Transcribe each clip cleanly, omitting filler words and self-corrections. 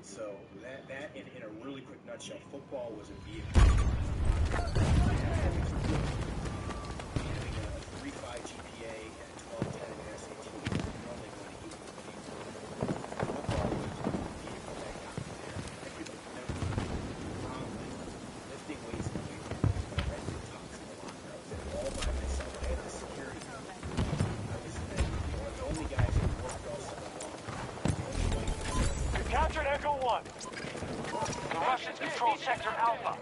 So that in a really quick nutshell, football was a vehicle. Having a 3.5 GPA and a 12.10 in the SAT is normally going to equal people. Football was the vehicle that got me there. I could remember lifting weights in the weight room. I rented tops in the locker. I was there all by myself. I had the security. I was the only guys who worked all summer long. The only white guy. You captured Echo 1. The Russians control Sector Alpha.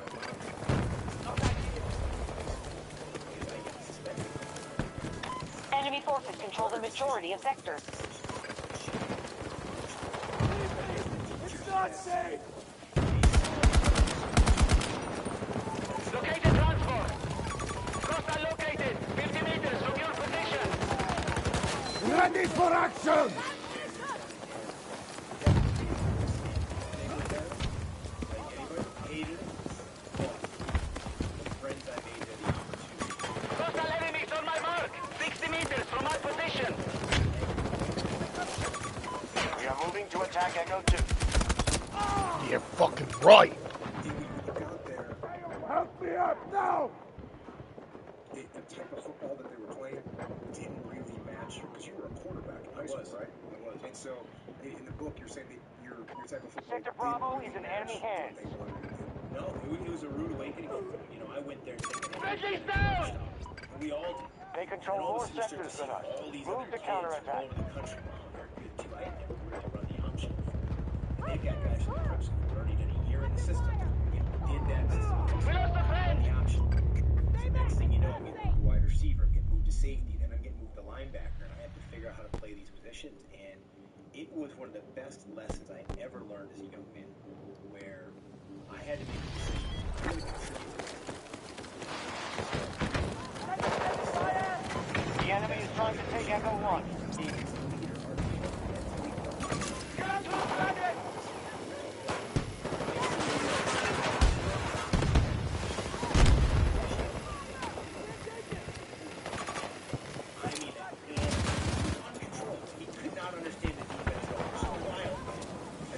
Enemy forces control the majority of sectors. It's not safe! Located transport. Costa located. 50 meters from your position. Ready for action! Coastal enemies on my mark. 60 meters from my position. We are moving to attack Echo 2. You're fucking right. Help me up now! The type of football that they were playing didn't really match, because you were a quarterback in high school, right? I was. And so, in the book, you're saying that your type of football Sector Bravo is in enemy hands. No, it was a rude awakening. You know, I went there thinking... Friendly's down! And we all did. They control And all more of a sudden you sectors start than to us. see all these Move other to kids from counterattack. all over the country. Wow, they're good too. I had never really run the option before. And they've got guys from the prep school who already did a year in the system. Did that system. We lost a friend! The option. So next thing you know, I'm getting moved to wide receiver, I'm getting moved to safety, then I'm getting moved to linebacker, and I have to figure out how to play these positions. And it was one of the best lessons I ever learned as a young man, where I had to make decisions. I really contributed to the team. The enemy is trying to take Echo 1. Get up to the planet! I mean, and uncontrolled. He could not understand the defense at all. It was so wild.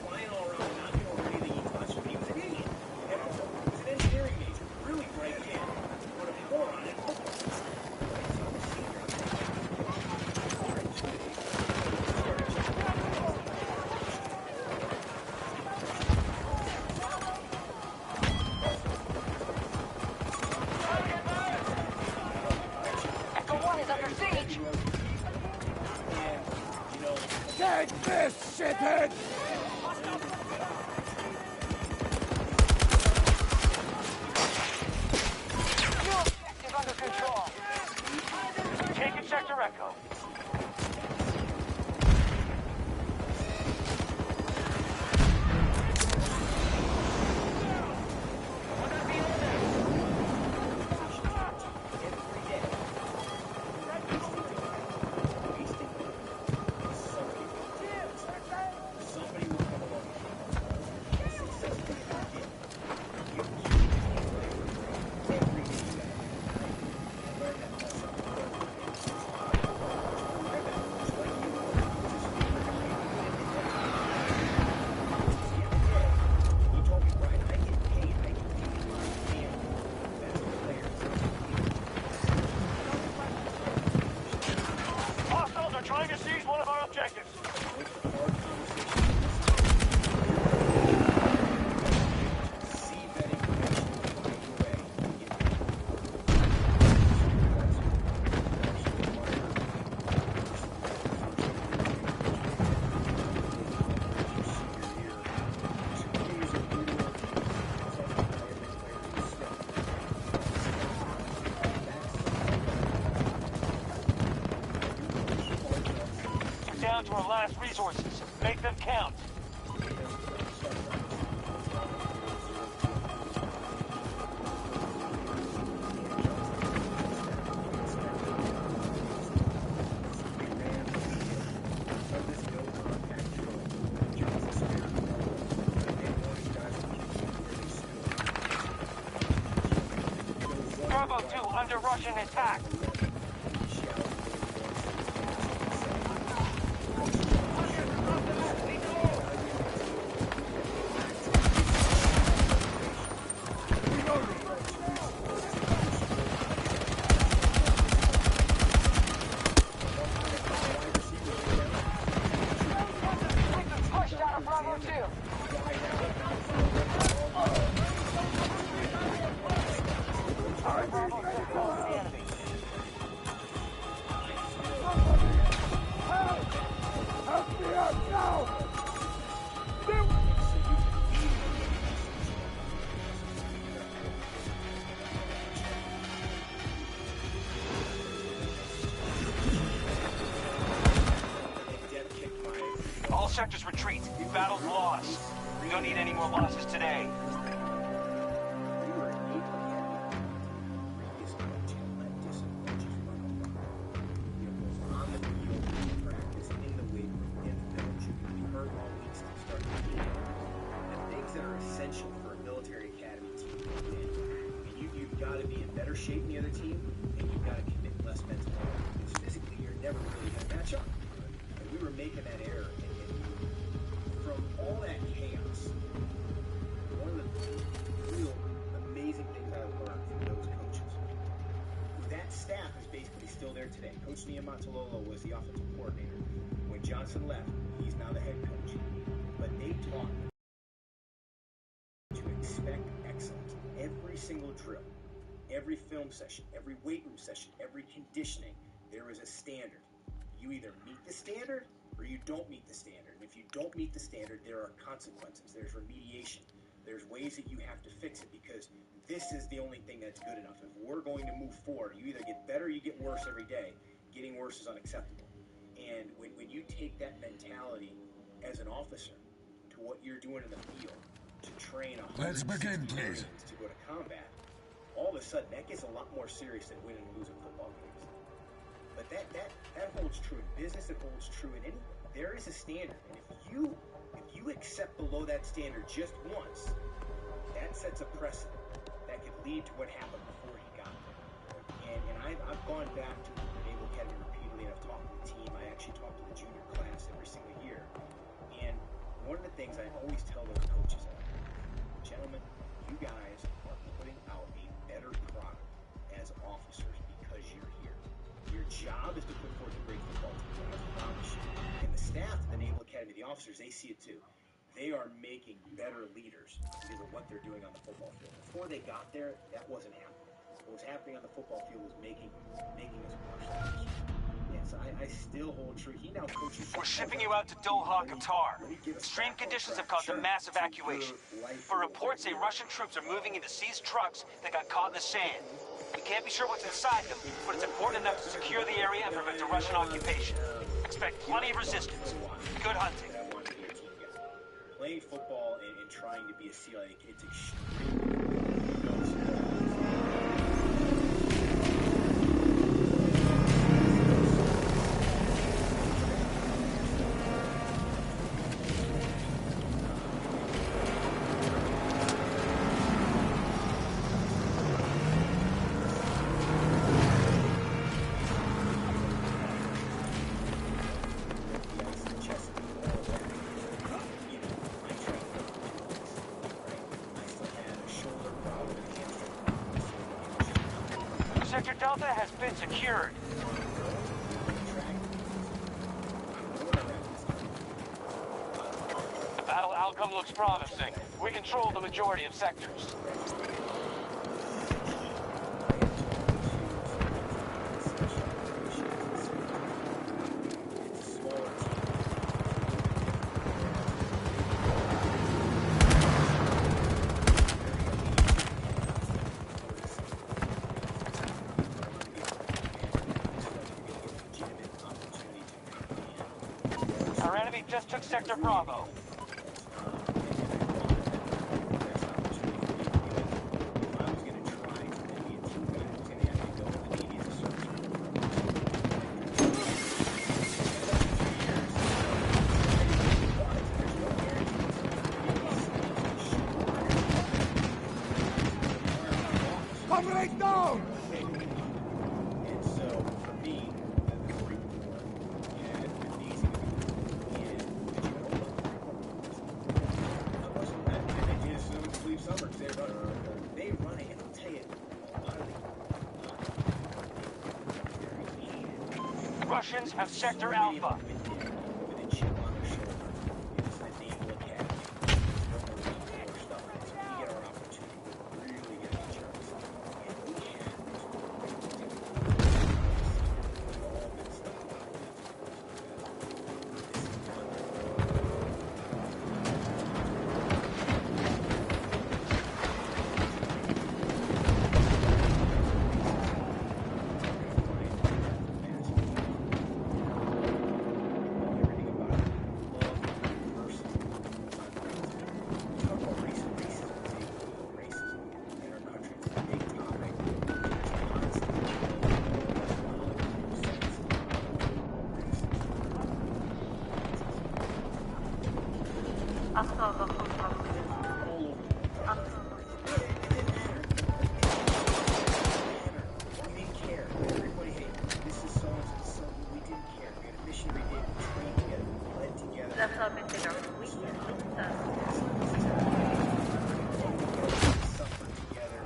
Flying all around, not knowing anything he touched, but he was an idiot. And also, he was an engineering major, really bright kid, but a moron in football. So I'm a senior. Echo 1 is under siege. And, you know, Take this, shithead! New objective under control. Taking Sector Echo. somebody will come along and successfully get you every day you got to learn that lesson. He told me, Brian, I get paid. I get paid for my family. That's the players. Hostiles are trying to seize one of our objectives. We're down to our last resources. Make them count. Bravo 2 under Russian attack. sector's retreat. Battle's lost. We don't need any more losses today. We were an Naval Academy previous coach and let disappointments run amok. You know, both on the field, in practice, in the weight room, in film shooting. We heard all weeks to start the game. The things that are essential for a military academy team to win. I mean, you've got to be in better shape than the other team, and you've got to commit less mental effort. Because physically, you're never really going to match up. And we were making that error, and from all that chaos, one of the real amazing things I learned from those coaches, that staff is basically still there today. Coach Niamatololo was the offensive coordinator. When Johnson left, he's now the head coach. But they taught to expect excellence. Every single drill, every film session, every weight room session, every conditioning, there is a standard. You either meet the standard or you don't meet the standard. And if you don't meet the standard, there are consequences. There's remediation. There's ways that you have to fix it, because this is the only thing that's good enough. If we're going to move forward, you either get better or you get worse every day. Getting worse is unacceptable. And when you take that mentality as an officer to what you're doing in the field, to train 160 Marines to go to combat, all of a sudden that gets a lot more serious than winning and losing football games. But that holds true in business. It holds true in anything. There is a standard, and if you accept below that standard just once, that sets a precedent that could lead to what happened before he got there. And I've gone back to the Naval Academy repeatedly, and I've talked to the team. I actually talk to the junior class every single year. And one of the things I always tell those coaches are, gentlemen, you guys are putting out a better product as officers because you're here. Your job is to put forth a great football team, I promise you. And the staff at the Naval Academy, the officers, they see it too. They are making better leaders because of what they're doing on the football field. Before they got there, that wasn't happening. What was happening on the football field was making us worse leaders. And so I still hold true. He now coaches. We're shipping you out to Doha, Qatar. Extreme conditions have caused a mass evacuation. For reports say Russian troops are moving into seized trucks that got caught in the sand. We can't be sure what's inside them, but it's important enough to secure the area and prevent a Russian occupation. Expect plenty of resistance. Good hunting. Playing football and trying to be a SEAL, it's extremely Sector Delta has been secured. The battle outcome looks promising. We control the majority of sectors. Our enemy just took Sector Bravo. Come right down! And so, for me, the Marine Corps, yeah, it's been amazing. And you know what? They did so much sleep summer because they run it, and I'll tell you, a lot of the Russians have Sector Alpha. with a chip on their shoulder. It's the Naval Academy. No Marine Corps stuff. So we get our opportunity to really get a chance. And we have all been stuff about it. This is We didn't care. Everybody, hey, this is so we didn't care. We had a mission every day. We trained together. We led together. Suffered together.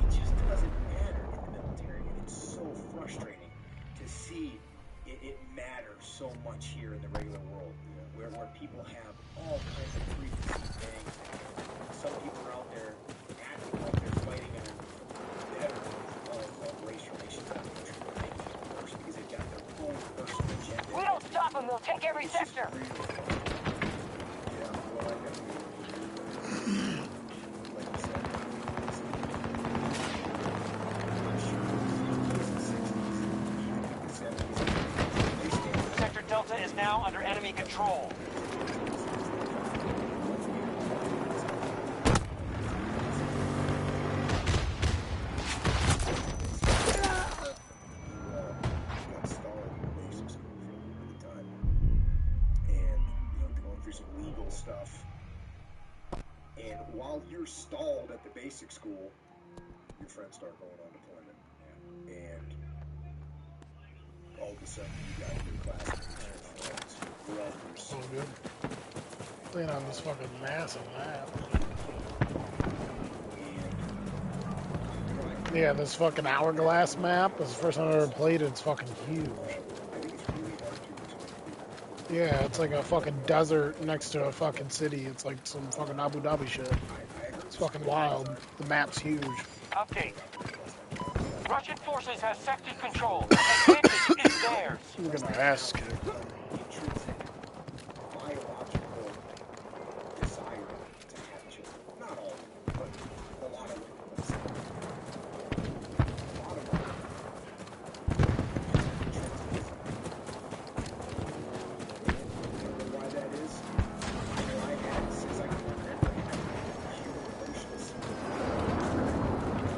It just doesn't matter in the military, and it's so frustrating to see it matter so much here in the regular world, where people have all kinds of preconceived things. Some people are out there acting like they're fighting on better of race relations in the country, but making it worse because they've got their own personal agenda. We don't stop them, they'll take every sector. Sector Delta is now under enemy control. Stuff. And while you're stalled at the basic school, your friends start going on deployment. And all of a sudden you got your classmates, your friends, brothers. So good. Playing on this fucking massive map. Yeah, this fucking hourglass map is the first time I ever played it. It's fucking huge. Yeah, it's like a fucking desert next to a fucking city. It's like some fucking Abu Dhabi shit. It's fucking wild. The map's huge. Update. Russian forces have sector control. Advantage is theirs. You're gonna ass kick. Biological desire to have children. Not all, but a lot of them. A lot of them. Why that is? I had since I can remember human emotions.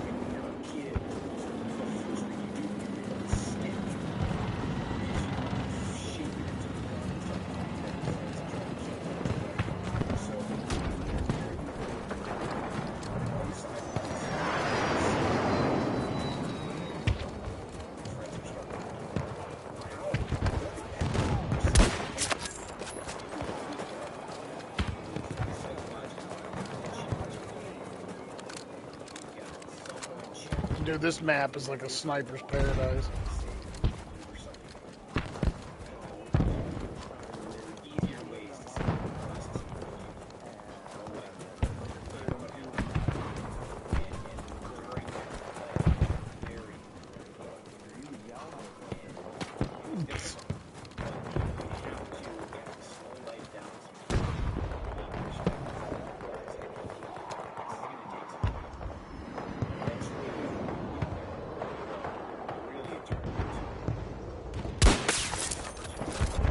When you're a kid, the first thing you do when you're in skin is you shape it into the ground and start playing that friends and trying to kill them. So one side of this friends are starting to how look at Dude, this map is like a sniper's paradise.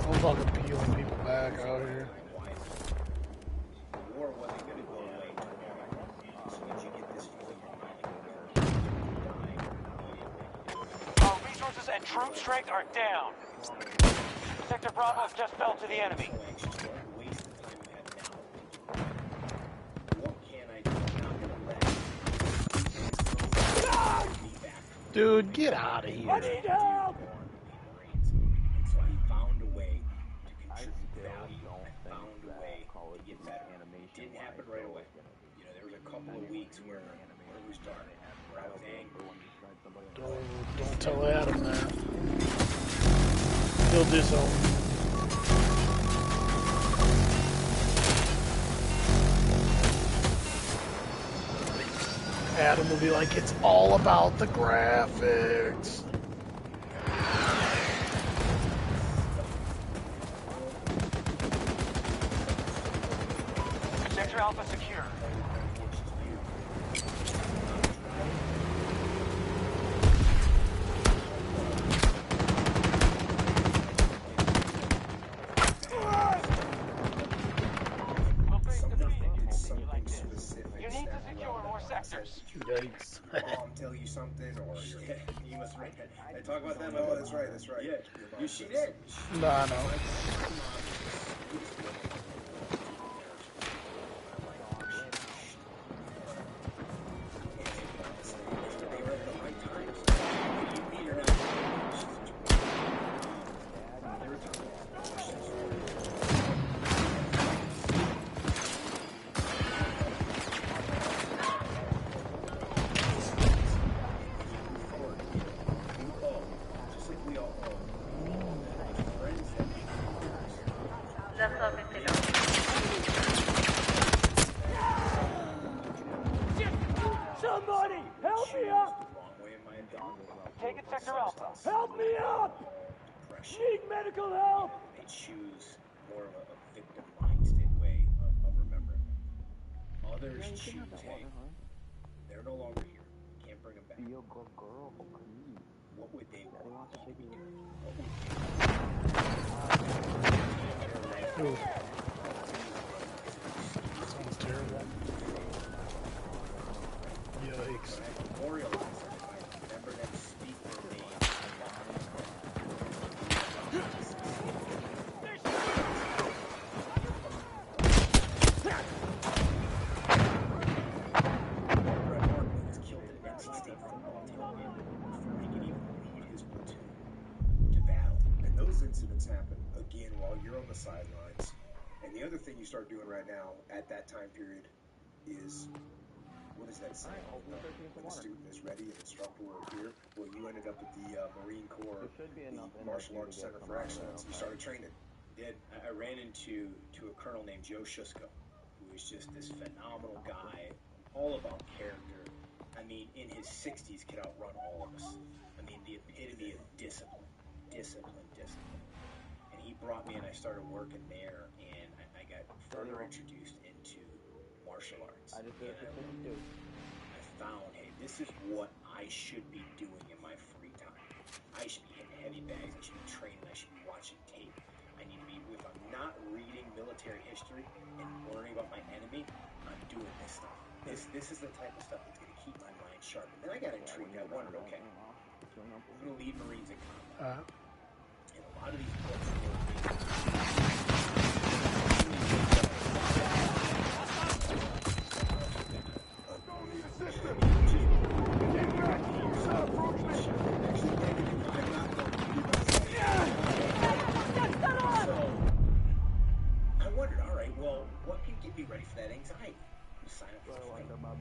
I'm fucking peeling people back out here. The war wasn't going to go away tomorrow. So once you get this feeling in your mind, Our resources and troop strength are down. Sector Bravo just fell to the enemy. so anxious, don't waste the time you have now. What can I do? I'm not going to let me back. Dude, get out of here. I need help! And so I found a way to contribute value. I found a way to get better. It didn't happen right away. You know, there was a couple of weeks where it was dark, where I was angry. Don't tell Adam that. He'll do so. Adam will be like, it's all about the graphics. Sector Alpha secure. You need to secure more sectors. Yikes. Mom tell you something, or you must read that. I talk about that. Oh, that's right. Yeah, she did. Nah, no. Somebody, help me up! The wrong way in my opinion. Taking Sector Alpha. Help me up! Depression. Need medical help! They choose more of a victim mindset way of remembering them. Others choose, hey, they're no longer here. Can't bring them back. What would they want me to be doing? What would they Ooh. Sounds terrible. Yikes. When I memorialize them, if I remember them, speak their names. Brett Martin was killed at NC State football tailgate before he could even lead his platoon to battle. And those incidents happen, again, while you're on the sidelines. And the other thing you start doing right now at that time period is, what is that saying? When the student is ready, an instructor will appear. Well, you ended up at the Marine Corps, the Martial Arts Center for Excellence. You started training. Did I ran into a colonel named Joe Shusko, who was just this phenomenal guy, all about character. I mean, in his 60s, could outrun all of us. I mean, the epitome of discipline. And he brought me in. I started working there, and I got further introduced into martial arts. And I found, hey, this is what I should be doing in my free time. I should be hitting heavy bags. I should be training. I should be watching tape. I need to be, if I'm not reading military history and learning about my enemy, I'm doing this stuff. This is the type of stuff that's going to keep my mind sharp. And then I got intrigued. I wondered, okay, I'm going to leave Marines in combat. And a lot of these books are going to be...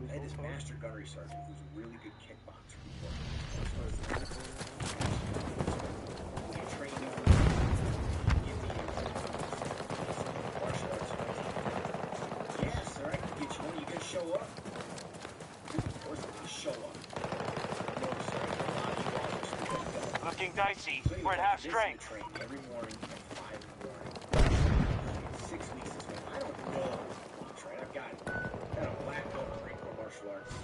I had this master gunnery sergeant who's a really good kickboxer. He trained me for martial arts. Yeah, sir, I can get you one. You gonna show up? Of course I'm gonna show up. No, sir, I can lodge you off. Looking dicey. We're at half strength. Train every morning at 5 in the morning. 6 weeks this way. I don't know. That's right, I've got a black belt in Marine Corps martial arts.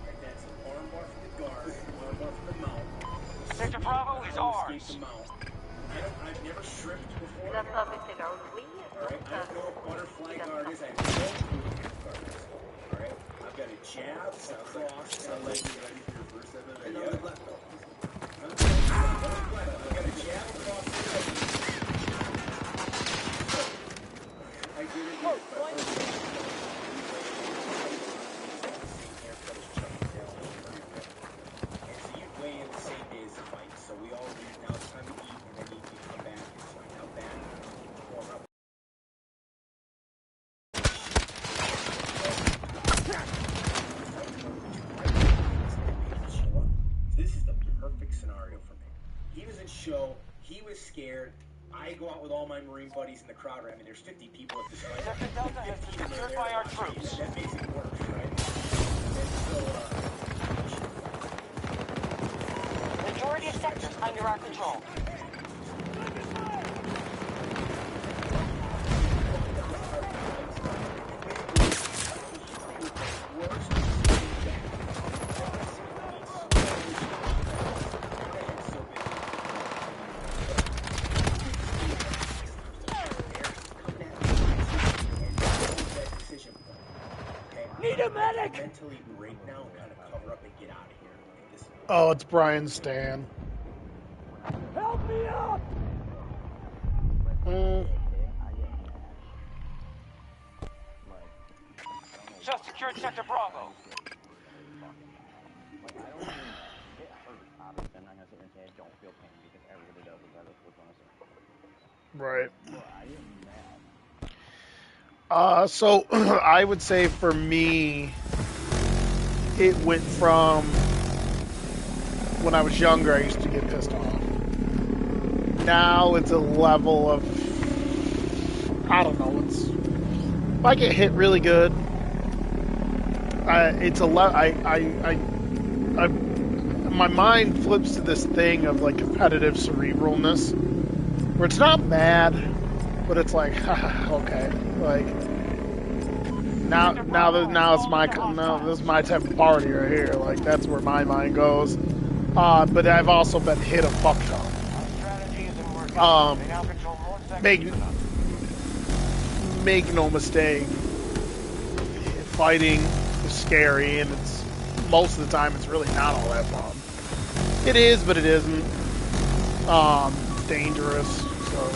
And that's an armbar from the guard, armbar from the mount. Sector Bravo is ours. I've never stripped before. Alright, I don't know what butterfly guard is. I have no clue what half guard is. Alright, I've got a jab, a cross, and a leg. Ready for your first MMA? And I'm the black belt. I've got a jab, a cross, and a leg. I did it here. Show. He was scared. I go out with all my Marine buddies in the crowd. I mean, there's 50 people at this fight. Sector Delta has been secured by our troops. That makes it worse, right? And so, Majority of sectors under our control. mentally break now and kind of cover up and get out of here. Oh, it's Brian Stan. Help me up! Just secured Sector Bravo. Right. So I would say for me, it went from when I was younger, I used to get pissed off. Now it's a level of I don't know. If I get hit really good, it's my mind flips to this thing of like competitive cerebralness, where it's not mad, but it's like, okay, like now this is my type of party right here. Like that's where my mind goes. But I've also been hit a fuck ton. Make no mistake, fighting is scary, and it's most of the time it's really not all that fun. It is, but it isn't. It's dangerous, so.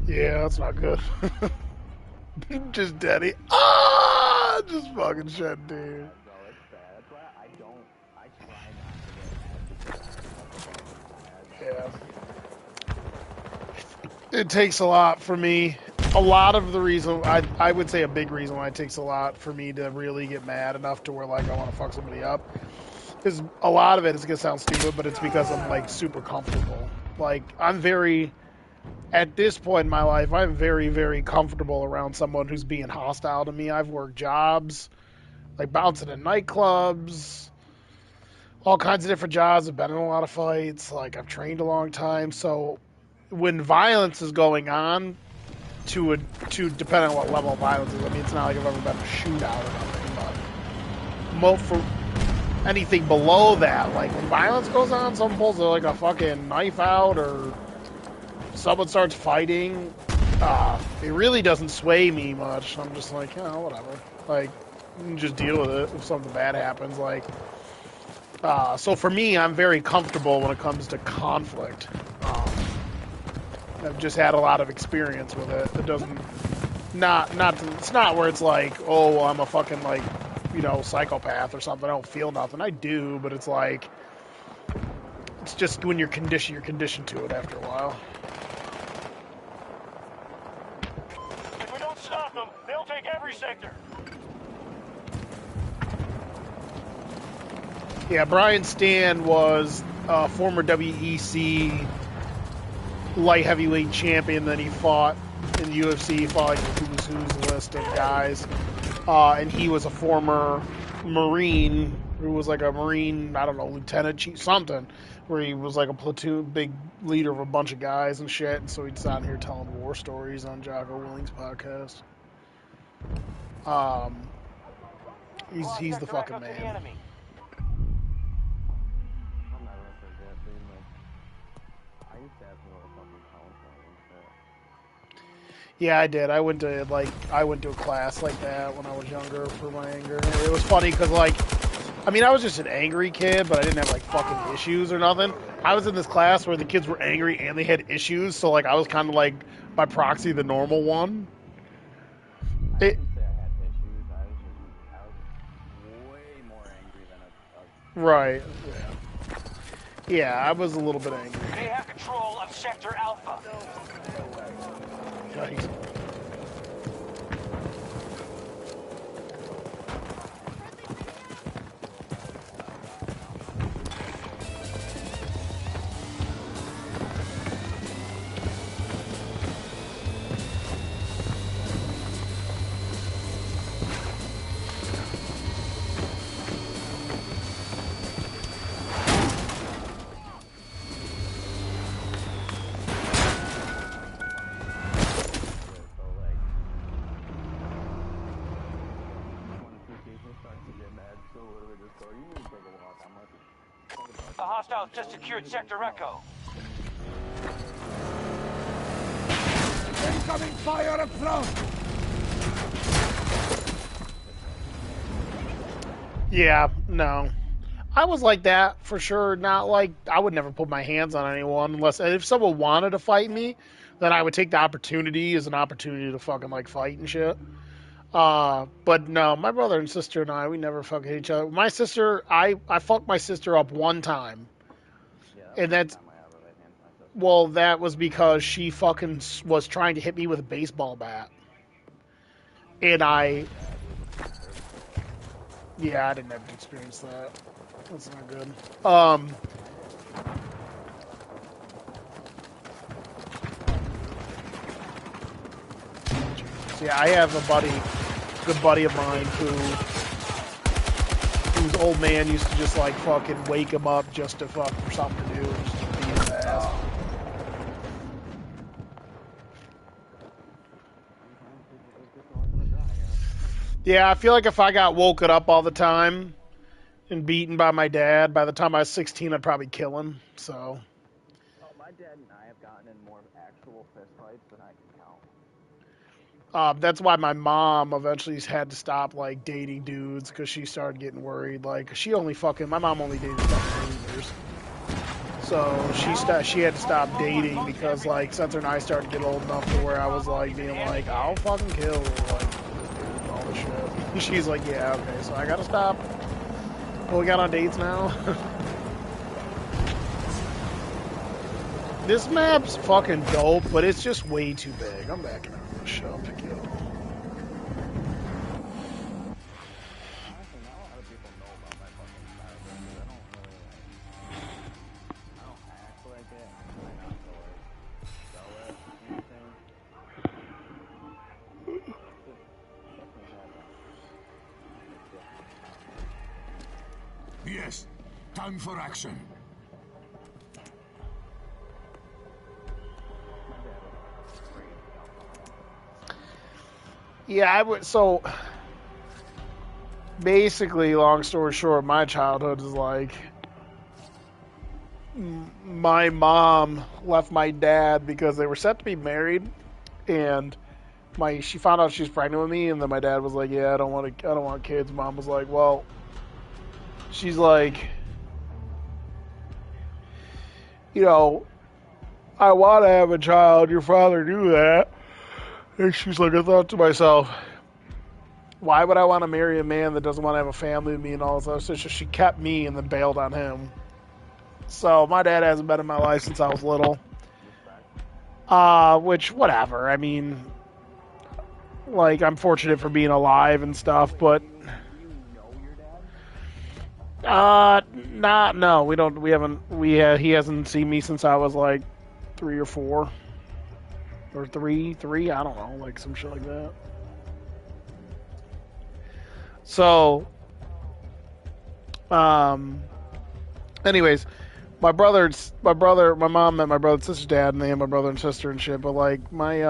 Yeah, that's not good. Just daddy. Ah! Just fucking shit, dude. Yeah. It takes a lot for me. A lot of the reason, I would say a big reason why it takes a lot for me to really get mad enough to where, like, I want to fuck somebody up. Is a lot of it is going to sound stupid, but it's because I'm, like, super comfortable. Like, at this point in my life, I'm very, very comfortable around someone who's being hostile to me. I've worked jobs, like bouncing in nightclubs, all kinds of different jobs. I've been in a lot of fights. Like I've trained a long time. So when violence is going on, to depending on what level of violence is, I mean, it's not like I've ever been in a shootout or nothing. But for anything below that, like when violence goes on, someone pulls like a fucking knife out or someone starts fighting, it really doesn't sway me much. I'm just like, whatever. Like, you can just deal with it if something bad happens. Like, so for me, I'm very comfortable when it comes to conflict. I've just had a lot of experience with it. It doesn't, it's not where it's like, oh, I'm a fucking like, psychopath or something. I don't feel nothing. I do, but it's like, it's just when you're conditioned to it after a while. Stop them. They'll take every sector. Yeah, Brian Stan was a former WEC light heavyweight champion. Then he fought in the UFC. He fought like who's list of guys, and he was a former Marine who was like a Marine, I don't know, lieutenant chief something, where he was like a platoon big leader of a bunch of guys and shit. And so he's out here telling war stories on Jocko Willing's podcast. He's the fucking man. Yeah, I did. I went to a class like that when I was younger for my anger. And it was funny because I was just an angry kid, but I didn't have like fucking issues or nothing. I was in this class where the kids were angry and they had issues, so like I was kind of like by proxy the normal one. I wouldn't say I had issues. I was way more angry than Right. Yeah, I was a little bit angry. They have control of Sector Alpha. Nice. The hostiles just secured Sector Echo. Incoming fire up front! Yeah, no. I was like that for sure. Not like I would never put my hands on anyone unless if someone wanted to fight me, then I would take the opportunity as an opportunity to fucking like fight and shit. But no, my brother and sister and I, we never fuck each other. My sister, I fucked my sister up one time, Yeah, that was and the that's first time I ever laid hands on my sister. well, that was because she fucking was trying to hit me with a baseball bat, and I, yeah, I didn't have to experience that. That's not good. So yeah, I have a buddy, good buddy of mine whose old man used to just like fucking wake him up just to fuck for something to do, just to beat his ass. Sometimes people just get the luck of the draw, you know? Yeah, I feel like if I got woken up all the time and beaten by my dad, by the time I was 16, I'd probably kill him. So, Oh, my dad and I have gotten in more actual fist fights than I can count. that's why my mom eventually had to stop like dating dudes because she started getting worried. Like my mom only dated fucking losers. So she had to stop dating because like Spencer and I started to get old enough to where I was like being like, I'll fucking kill like all this shit. She's like, yeah, okay, so I gotta stop. Well, we got on dates now. This map's fucking dope, but it's just way too big. I'm backing out of this shit. I'll pick you up. Honestly, not a lot of people know about my fucking style, because I don't really, like, I don't act like it, and I try not to, like, show it or anything. Just definitely have a different style. Yes, time for action. My dad was a crazy alcoholic. Yeah, I would. So basically, long story short, my childhood is like my mom left my dad because they were set to be married, and she found out she was pregnant with me, and then my dad was like, "Yeah, I don't want kids." Mom was like, "Well," she's like, "You know, I want to have a child. Your father knew that." And she's like, I thought to myself, why would I want to marry a man that doesn't want to have a family with me and all this other stuff? So she kept me and then bailed on him. So my dad hasn't been in my life since I was little. Respect. Which, whatever. I mean, like, I'm fortunate for being alive and stuff, but Do you know your dad? not no. He hasn't seen me since I was like 3 or 4 or three. I don't know, like some shit like that. So, anyways, my mom met my brother and sister's dad, and they had my brother and sister and shit. But like my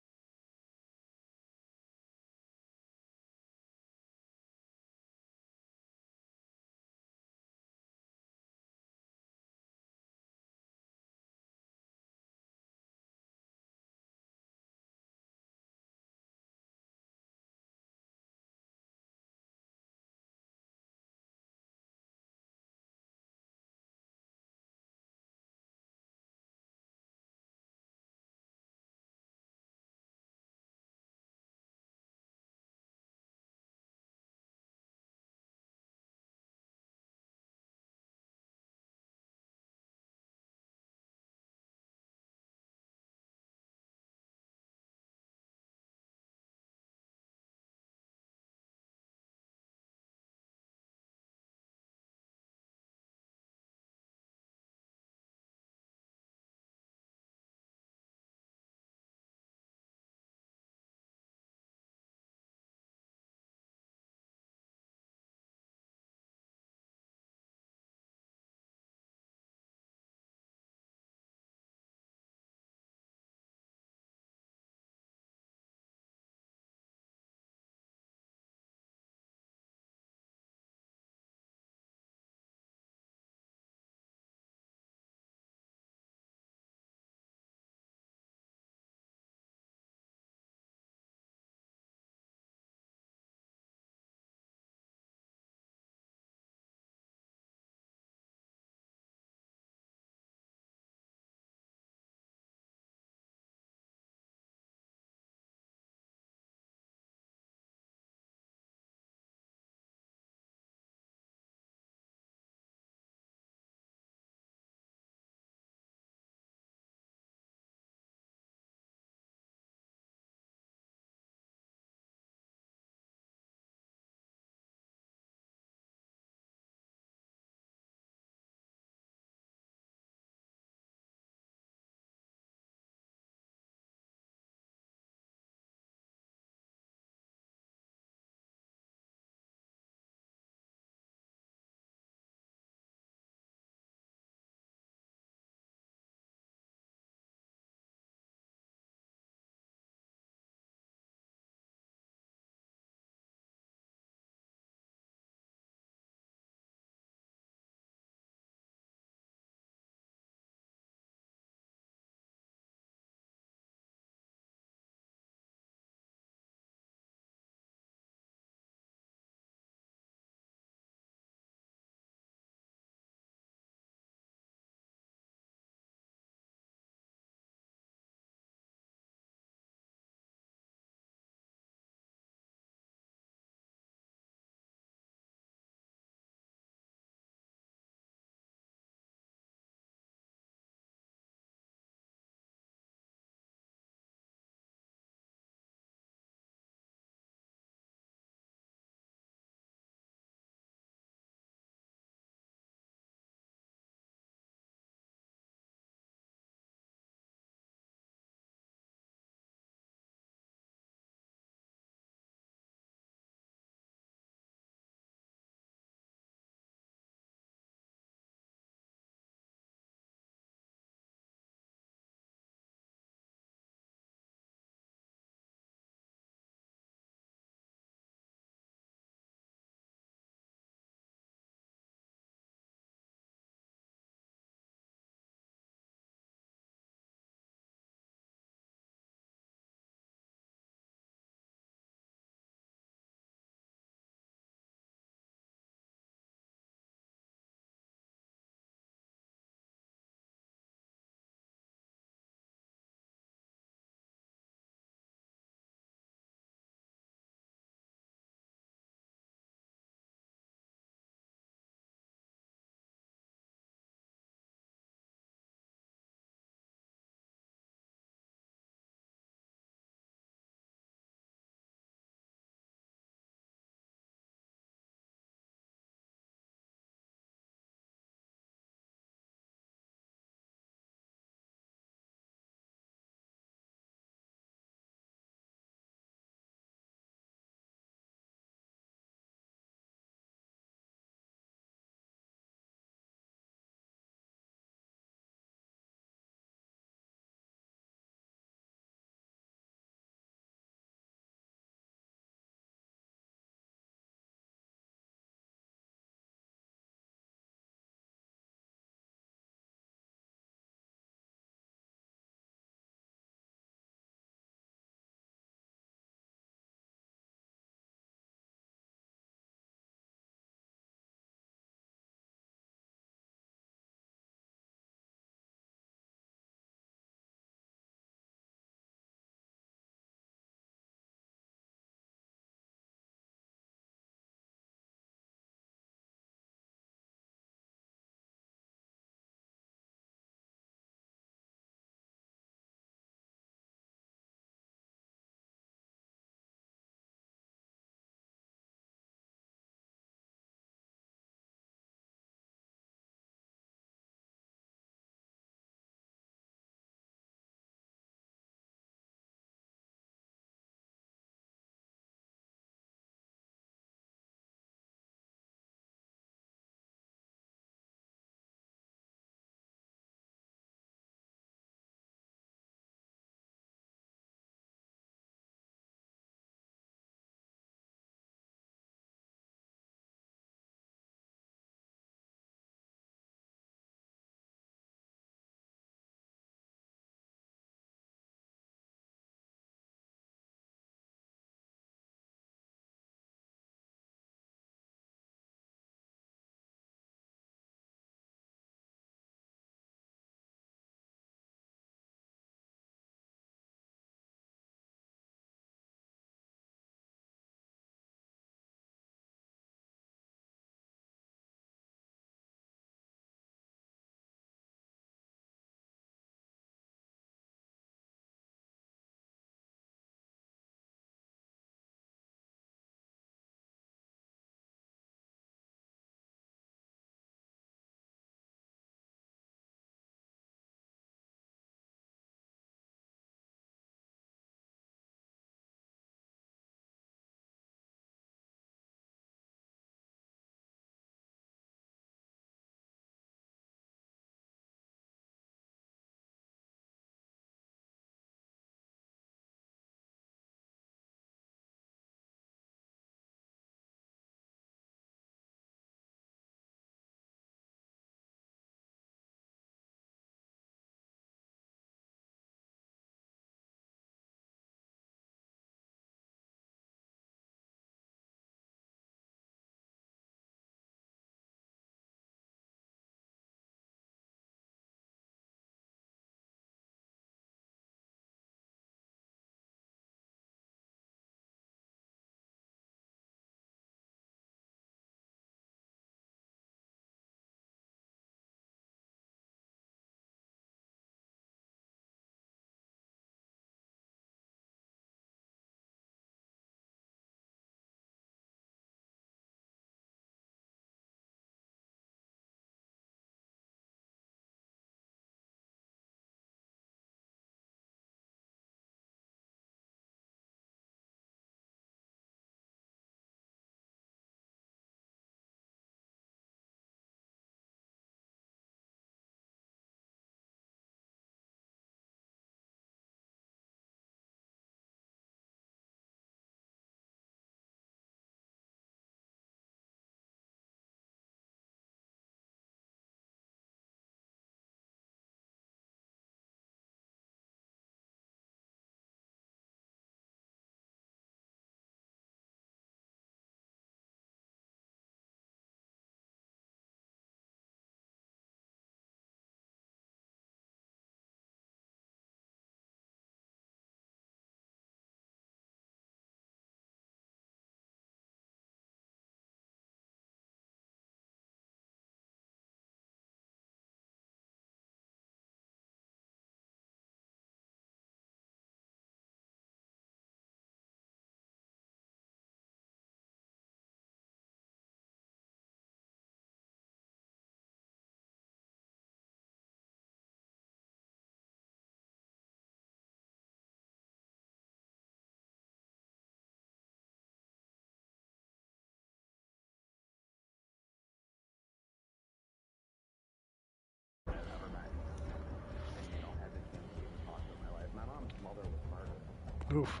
Oof.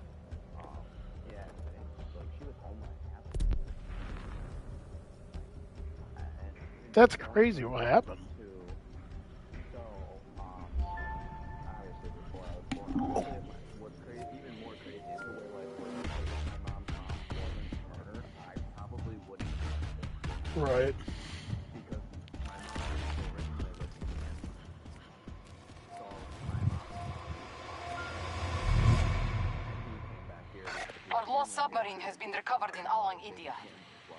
Yeah, and like she was home when it happened. And That's crazy. What happened? so, obviously before I was born, what's crazy, even more crazy is the way like when I found out my mom's mom wasn't murdered, I probably wouldn't have trusted it. Right. Because my mom was originally looking to him. So my mom and he came back here because he Our lost submarine has been recovered in Alang, India.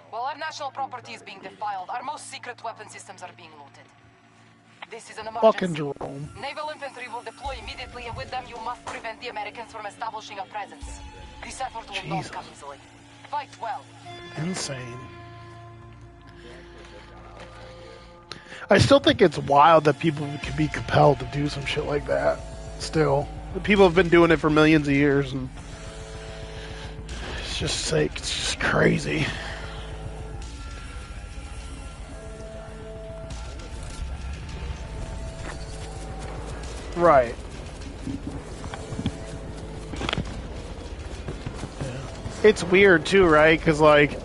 While our national property is being defiled, our most secret weapon systems are being looted. This is an Fucking emergency. Jerome. Naval infantry will deploy immediately, and with them you must prevent the Americans from establishing a presence. This effort will not come easily. Fight well. Insane. I still think it's wild that people can be compelled to do some shit like that. Still. People have been doing it for millions of years, and it's just like, it's just crazy. Right. Yeah. It's weird too, right? Because like,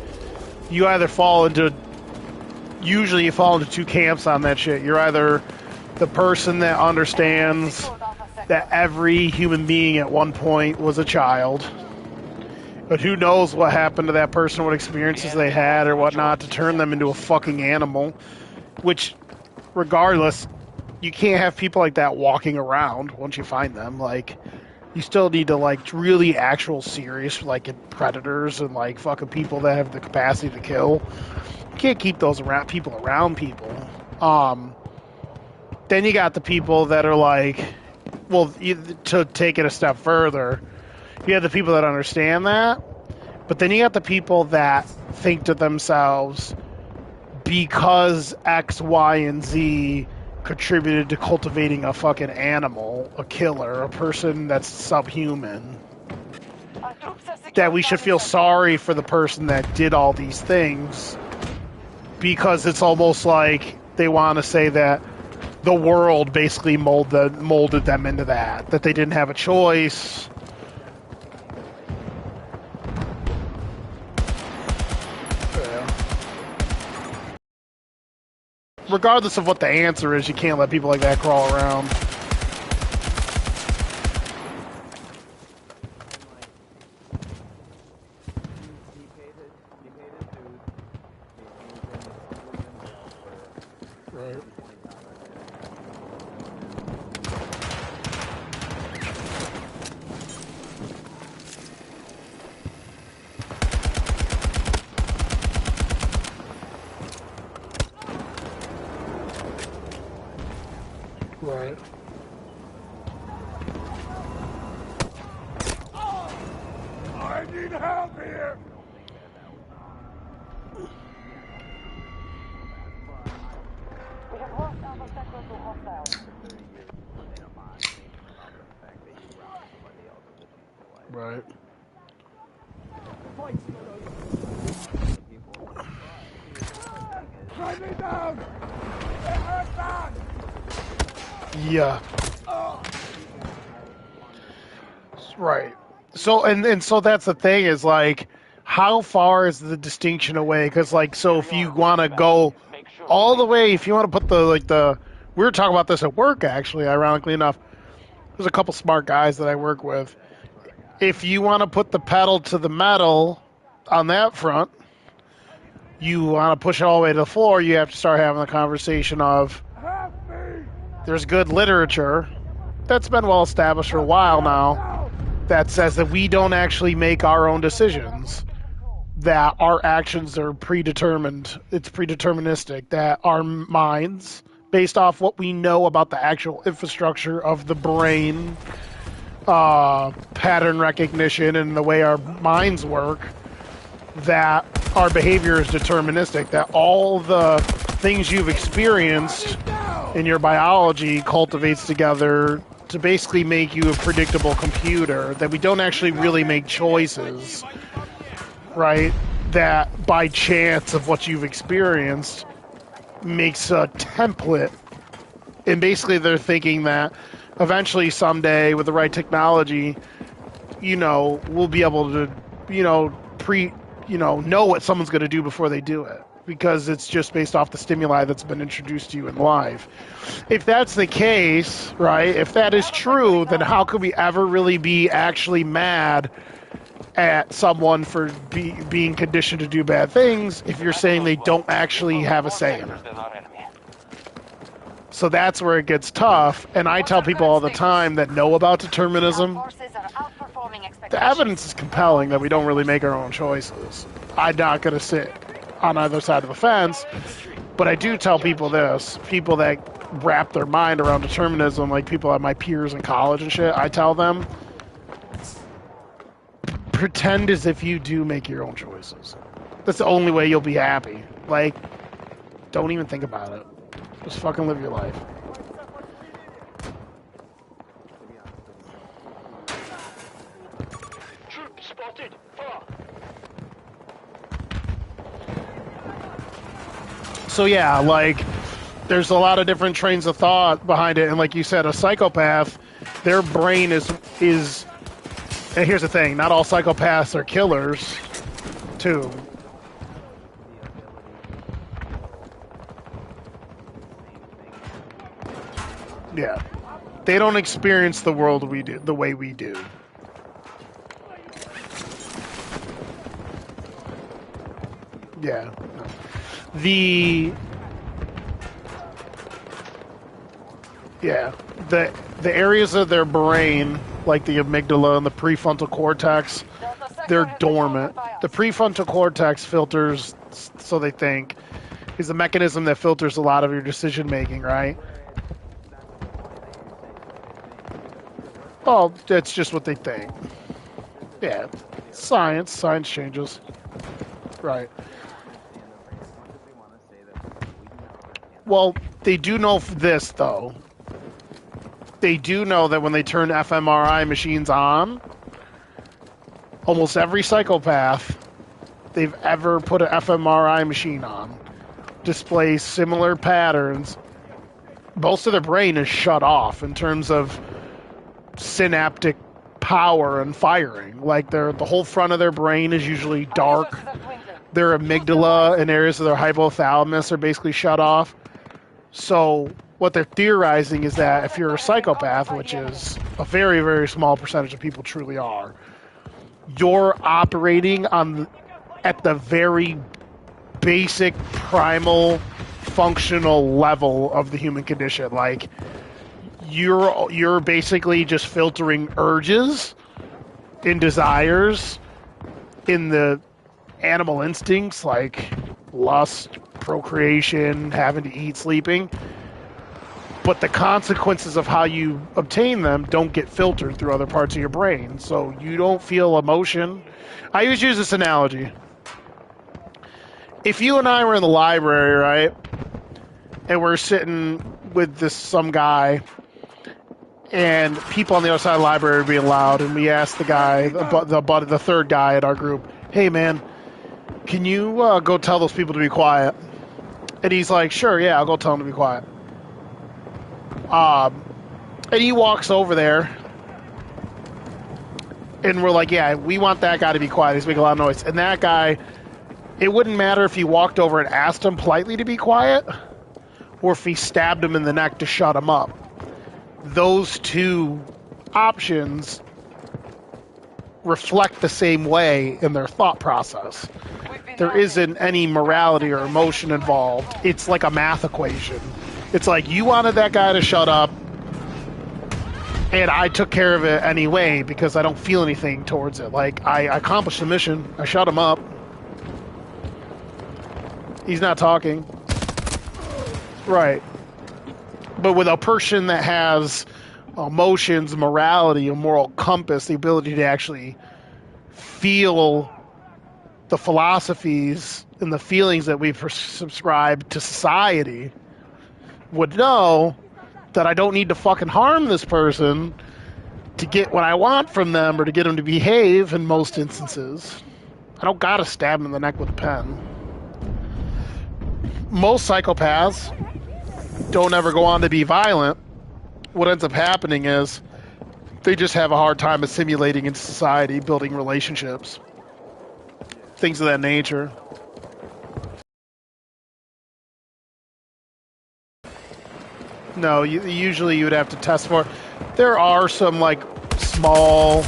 you either fall into, usually you fall into two camps on that shit. You're either the person that understands that every human being at one point was a child, but who knows what happened to that person, what experiences they had or whatnot to turn them into a fucking animal, which, regardless, you can't have people like that walking around once you find them. Like, you still need to, like, really actual serious, like, predators and, like, fucking people that have the capacity to kill. You can't keep those people around people. Then you got the people that are like, well, to take it a step further, you have the people that understand that, but then you got the people that think to themselves, because X, Y, and Z contributed to cultivating a fucking animal, a killer, a person that's subhuman, that we should feel sorry for the person that did all these things, because it's almost like they want to say that the world basically molded them into that they didn't have a choice. Regardless of what the answer is, you can't let people like that crawl around. Right. Right. I need help here! We have lost Alpha Sector to hostiles. Right. Drive me down! It hurts bad! Yeah. Right. So and so that's the thing is like, how far is the distinction away? Because like, so if you want to go all the way, if you want to put we were talking about this at work actually, ironically enough, there's a couple smart guys that I work with. If you want to put the pedal to the metal on that front, you want to push it all the way to the floor, you have to start having the conversation of, there's good literature that's been well established for a while now that says that we don't actually make our own decisions, that our actions are predetermined, it's predeterministic, that our minds, based off what we know about the actual infrastructure of the brain, pattern recognition, and the way our minds work, that our behavior is deterministic, that all the things you've experienced in your biology cultivates together to basically make you a predictable computer, that we don't actually really make choices, right? That by chance of what you've experienced makes a template. And basically they're thinking that eventually someday with the right technology, will be able to, know what someone's going to do before they do it, because it's just based off the stimuli that's been introduced to you in life. If that's the case, right, if that is true, then how could we ever really be actually mad at someone for being conditioned to do bad things if you're saying they don't actually have a say in it? So that's where it gets tough, and I tell people all the time that know about determinism, the evidence is compelling that we don't really make our own choices. I'm not going to sit on either side of the fence, but I do tell people this, people that wrap their mind around determinism, like people at my peers in college and shit, I tell them, pretend as if you do make your own choices. That's the only way you'll be happy. Like, don't even think about it. Just fucking live your life. Troop spotted. Far. So yeah, like, there's a lot of different trains of thought behind it, and like you said, a psychopath, their brain is and here's the thing, not all psychopaths are killers, too. Yeah. They don't experience the world we do, the way we do. Yeah. The areas of their brain, like the amygdala and the prefrontal cortex, they're dormant. The prefrontal cortex filters, so they think, is the mechanism that filters a lot of your decision making, right? Oh, that's just what they think. Yeah. Science changes. Right. Well, they do know this, though. They do know that when they turn fMRI machines on, almost every psychopath they've ever put an fMRI machine on displays similar patterns. Most of their brain is shut off in terms of synaptic power and firing. Like, the whole front of their brain is usually dark. Their amygdala and areas of their hypothalamus are basically shut off. So what they're theorizing is that if you're a psychopath, which is a very, very small percentage of people truly are, you're operating at the very basic, primal, functional level of the human condition. Like, you're basically just filtering urges and desires in the animal instincts, like lust, procreation, having to eat, sleeping. But the consequences of how you obtain them don't get filtered through other parts of your brain. So you don't feel emotion. I always use this analogy. If you and I were in the library, right, and we're sitting with some guy, and people on the other side of the library are being loud, and we asked the guy, the third guy at our group, hey man, can you go tell those people to be quiet? And he's like, sure, yeah, I'll go tell them to be quiet. And he walks over there, and we're like, yeah, we want that guy to be quiet. He's making a lot of noise. And that guy, it wouldn't matter if he walked over and asked him politely to be quiet, or if he stabbed him in the neck to shut him up. Those two options reflect the same way in their thought process. There isn't any morality or emotion involved. It's like a math equation. It's like, you wanted that guy to shut up, and I took care of it anyway because I don't feel anything towards it. Like, I accomplished the mission. I shut him up. He's not talking. Right. But with a person that has emotions, morality, a moral compass, the ability to actually feel the philosophies and the feelings that we subscribe to society, would know that I don't need to fucking harm this person to get what I want from them or to get them to behave in most instances. I don't gotta stab them in the neck with a pen. Most psychopaths don't ever go on to be violent. What ends up happening is They just have a hard time assimilating into society, building relationships, things of that nature. No, usually you would have to test for it. There are some like small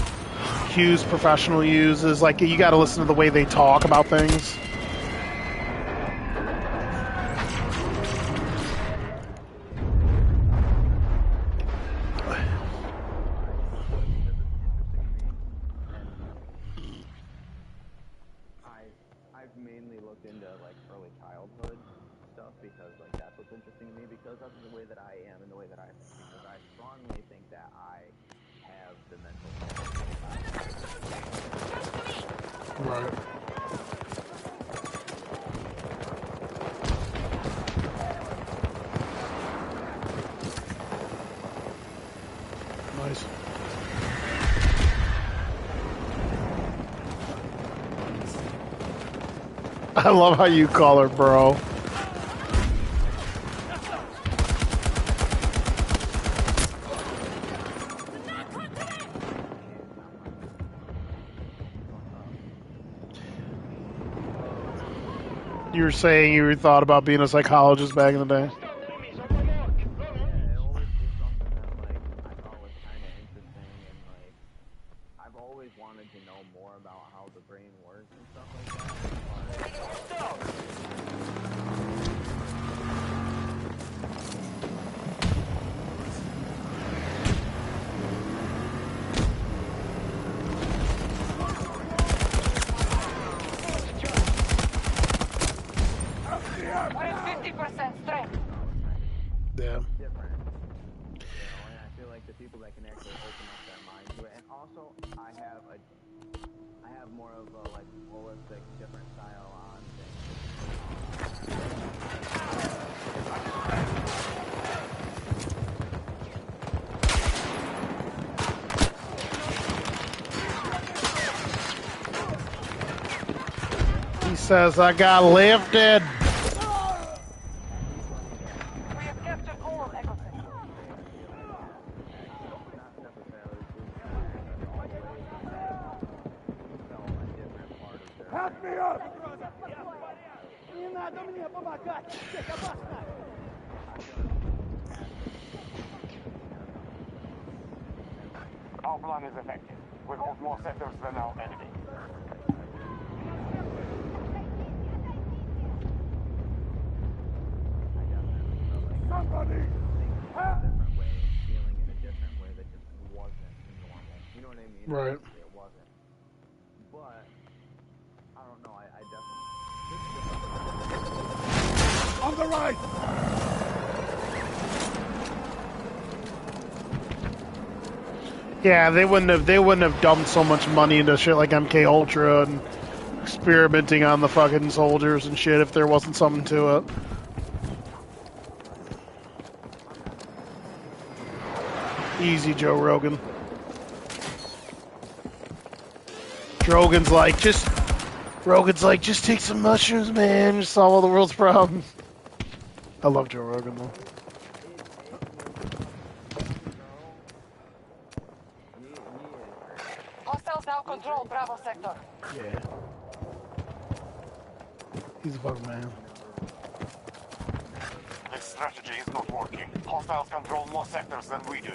cues professional uses. Like you got to listen to the way they talk about things. I've mainly looked into like early childhood stuff because like that's what's interesting to me because of the way that I am and the way that I think because I strongly think that I have the mental Right. Nice. I love how you call her bro. You were saying you thought about being a psychologist back in the day. I've always wanted to know more about how the brain works and stuff like that. We're at 50% strength. Yeah. Different. And I feel like the people that can actually open up their mind to it. And also, I have more of a like holistic, different style on things. He says I got lifted. We have captured all of Echo City. not necessarily all the way sell a different part of their Help me up! Our plan is effective. We hold more sectors than our enemy. Somebody! Help! different way, feeling in a different way that just wasn't normal. You know what I mean? Right. It wasn't. But I don't know. I definitely. On the right! Yeah, they wouldn't have dumped so much money into shit like MK Ultra and experimenting on the fucking soldiers and shit if there wasn't something to it. Easy, Joe Rogan. Rogan's like, just take some mushrooms, man. Just solve all the world's problems. I love Joe Rogan, though. Hostiles now control Bravo sector. Yeah. He's a fucking man. This strategy is not working. Hostiles control more sectors than we do.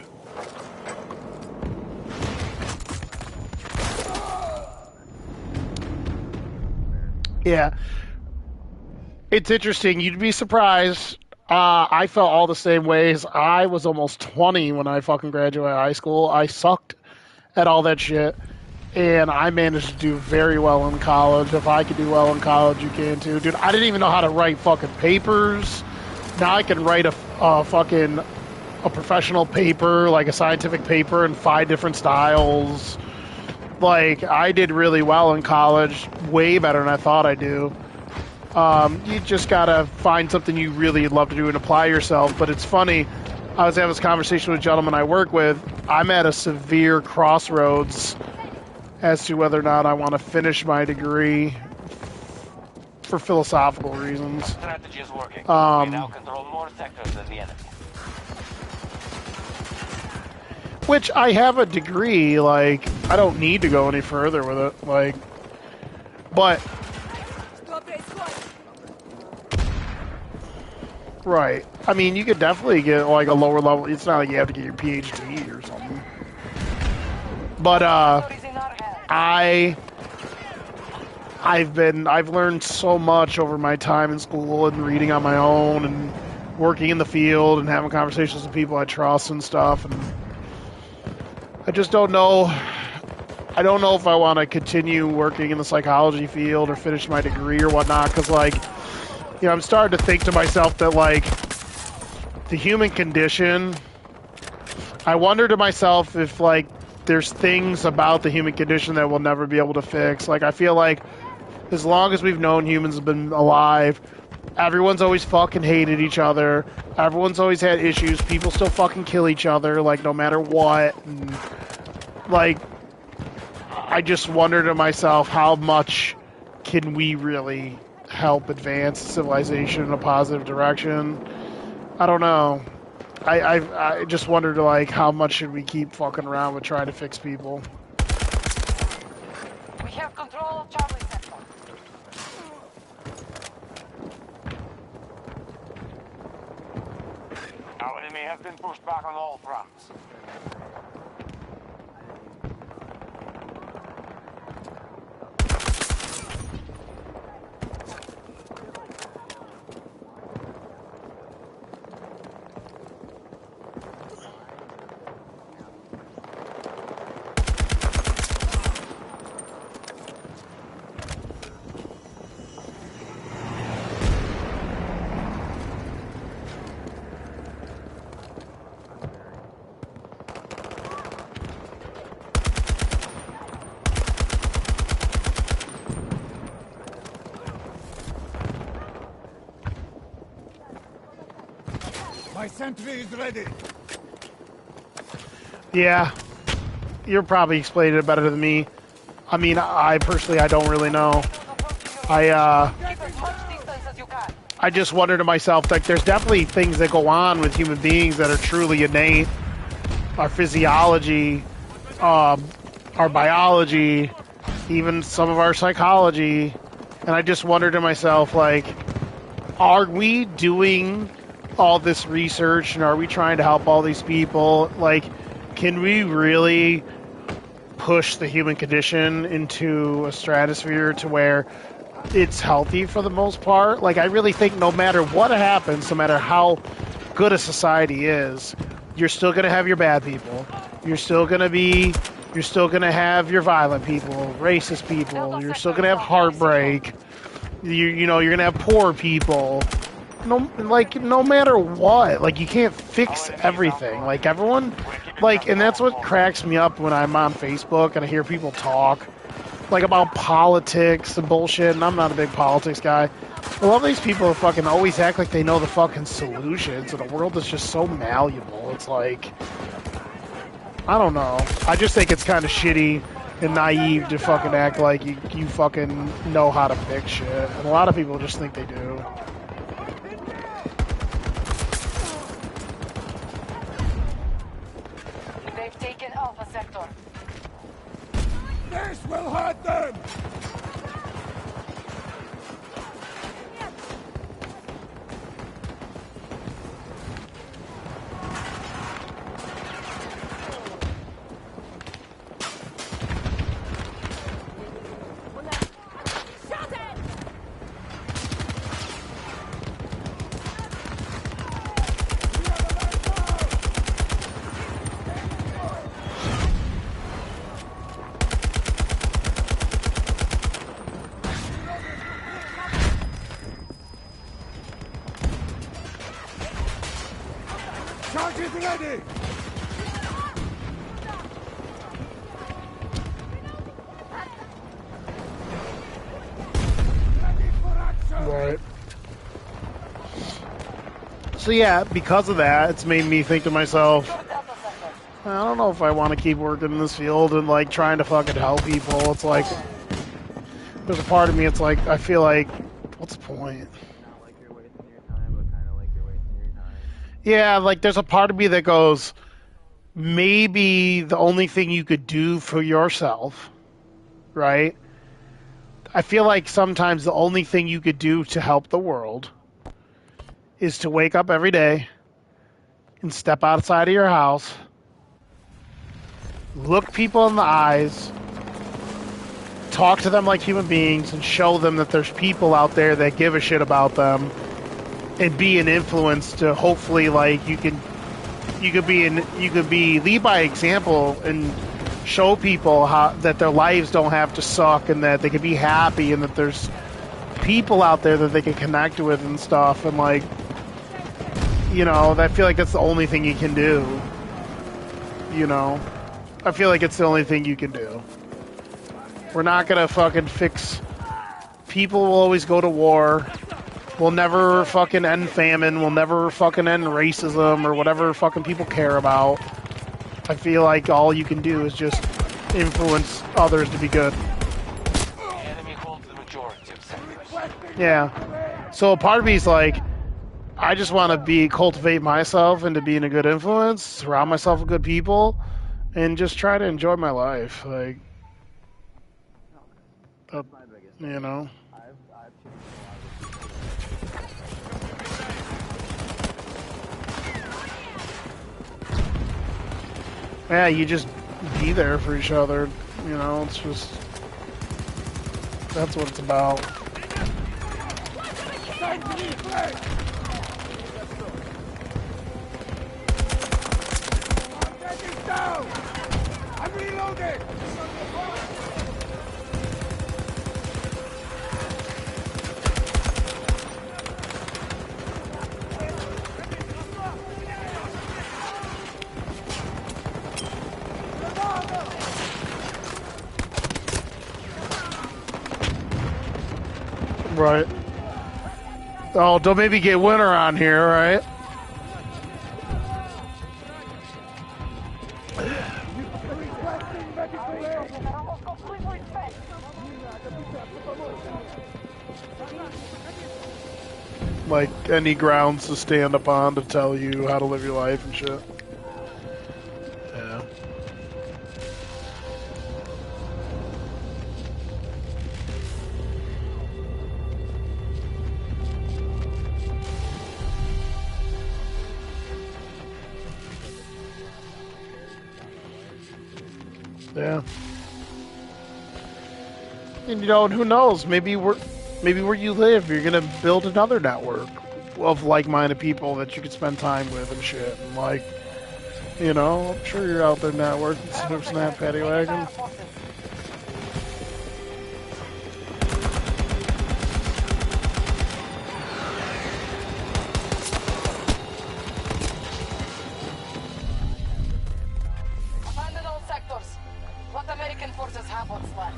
Yeah. It's interesting. You'd be surprised. I felt all the same ways. I was almost 20 when I fucking graduated high school. I sucked at all that shit. And I managed to do very well in college. If I could do well in college, you can too. Dude, I didn't even know how to write fucking papers. Now I can write a professional paper, like a scientific paper in 5 different styles. Like, I did really well in college. Way better than I thought I'd do. You just gotta find something you really love to do and apply yourself. But it's funny, I was having this conversation with a gentleman I work with. I'm at a severe crossroads as to whether or not I want to finish my degree for philosophical reasons. Strategy is working. We now control more sectors than the enemy. Which I have a degree, like, I don't need to go any further with it, like, but, right. I mean, you could definitely get, like, a lower level, it's not like you have to get your PhD or something. But, I've learned so much over my time in school and reading on my own and working in the field and having conversations with people I trust and stuff, and I just don't know. I don't know if I want to continue working in the psychology field or finish my degree or whatnot, because, like, you know, I'm starting to think to myself that, like, the human condition, I wonder to myself if, like, there's things about the human condition that we'll never be able to fix. Like, I feel like as long as we've known humans have been alive, everyone's always fucking hated each other. Everyone's always had issues. People still fucking kill each other, like, no matter what. And, like, I just wonder to myself, how much can we really help advance civilization in a positive direction? I don't know. I just wondered, like, how much should we keep fucking around with trying to fix people? We have control of Charlie sector. Our enemy has been pushed back on all fronts. My sentry is ready. Yeah, you're probably explaining it better than me. I mean, I personally, I don't really know. I just wonder to myself, like, there's definitely things that go on with human beings that are truly innate. Our physiology, our biology, even some of our psychology. And I just wonder to myself, like, are we doing all this research and are we trying to help all these people? Like, can we really push the human condition into a stratosphere to where it's healthy for the most part? Like, I really think no matter what happens, no matter how good a society is, you're still going to have your bad people. You're still going to have your violent people, racist people. You're still going to have heartbreak. You know, you're going to have poor people. No matter what, like, you can't fix everything. Like, everyone, like, and that's what cracks me up when I'm on Facebook and I hear people talk, like, about politics and bullshit, and I'm not a big politics guy. I love these people who fucking always act like they know the fucking solutions, and the world is just so malleable. It's like, I don't know. I just think it's kind of shitty and naive to fucking act like you fucking know how to fix shit. And a lot of people just think they do. They've taken Alpha Sector. This will hurt them! Charge is ready! Right. So yeah, because of that, it's made me think to myself, I don't know if I want to keep working in this field and, like, trying to fucking help people. It's like, there's a part of me, it's like, I feel like, what's the point? Not like you're wasting your time, but kind of like you're wasting your time. Yeah, like, there's a part of me that goes, maybe the only thing you could do for yourself, right? I feel like sometimes the only thing you could do to help the world is to wake up every day and step outside of your house, look people in the eyes, talk to them like human beings, and show them that there's people out there that give a shit about them, and be an influence to hopefully, like, you could lead by example and show people how that their lives don't have to suck and that they can be happy and that there's people out there that they can connect with and stuff, and like, you know, I feel like that's the only thing you can do. You know, I feel like it's the only thing you can do. We're not gonna fucking fix. People will always go to war. We'll never fucking end famine. We'll never fucking end racism or whatever fucking people care about. I feel like all you can do is just influence others to be good. The enemy holds the majority of sectors. Yeah. So part of me is like, I just want to cultivate myself into being a good influence, surround myself with good people, and just try to enjoy my life. Like, you know. Yeah, you just be there for each other. You know, it's just, that's what it's about. I'm reloading! Right. Oh, don't maybe get winter on here, right? Like, any grounds to stand upon to tell you how to live your life and shit. Yeah. Yeah. And you know, and who knows? Maybe where you live, you're gonna build another network of like-minded people that you could spend time with and shit. And like, you know, I'm sure you're out there networking, snip, snap, paddy wagon. Abandon all sectors. Let American forces have what's left.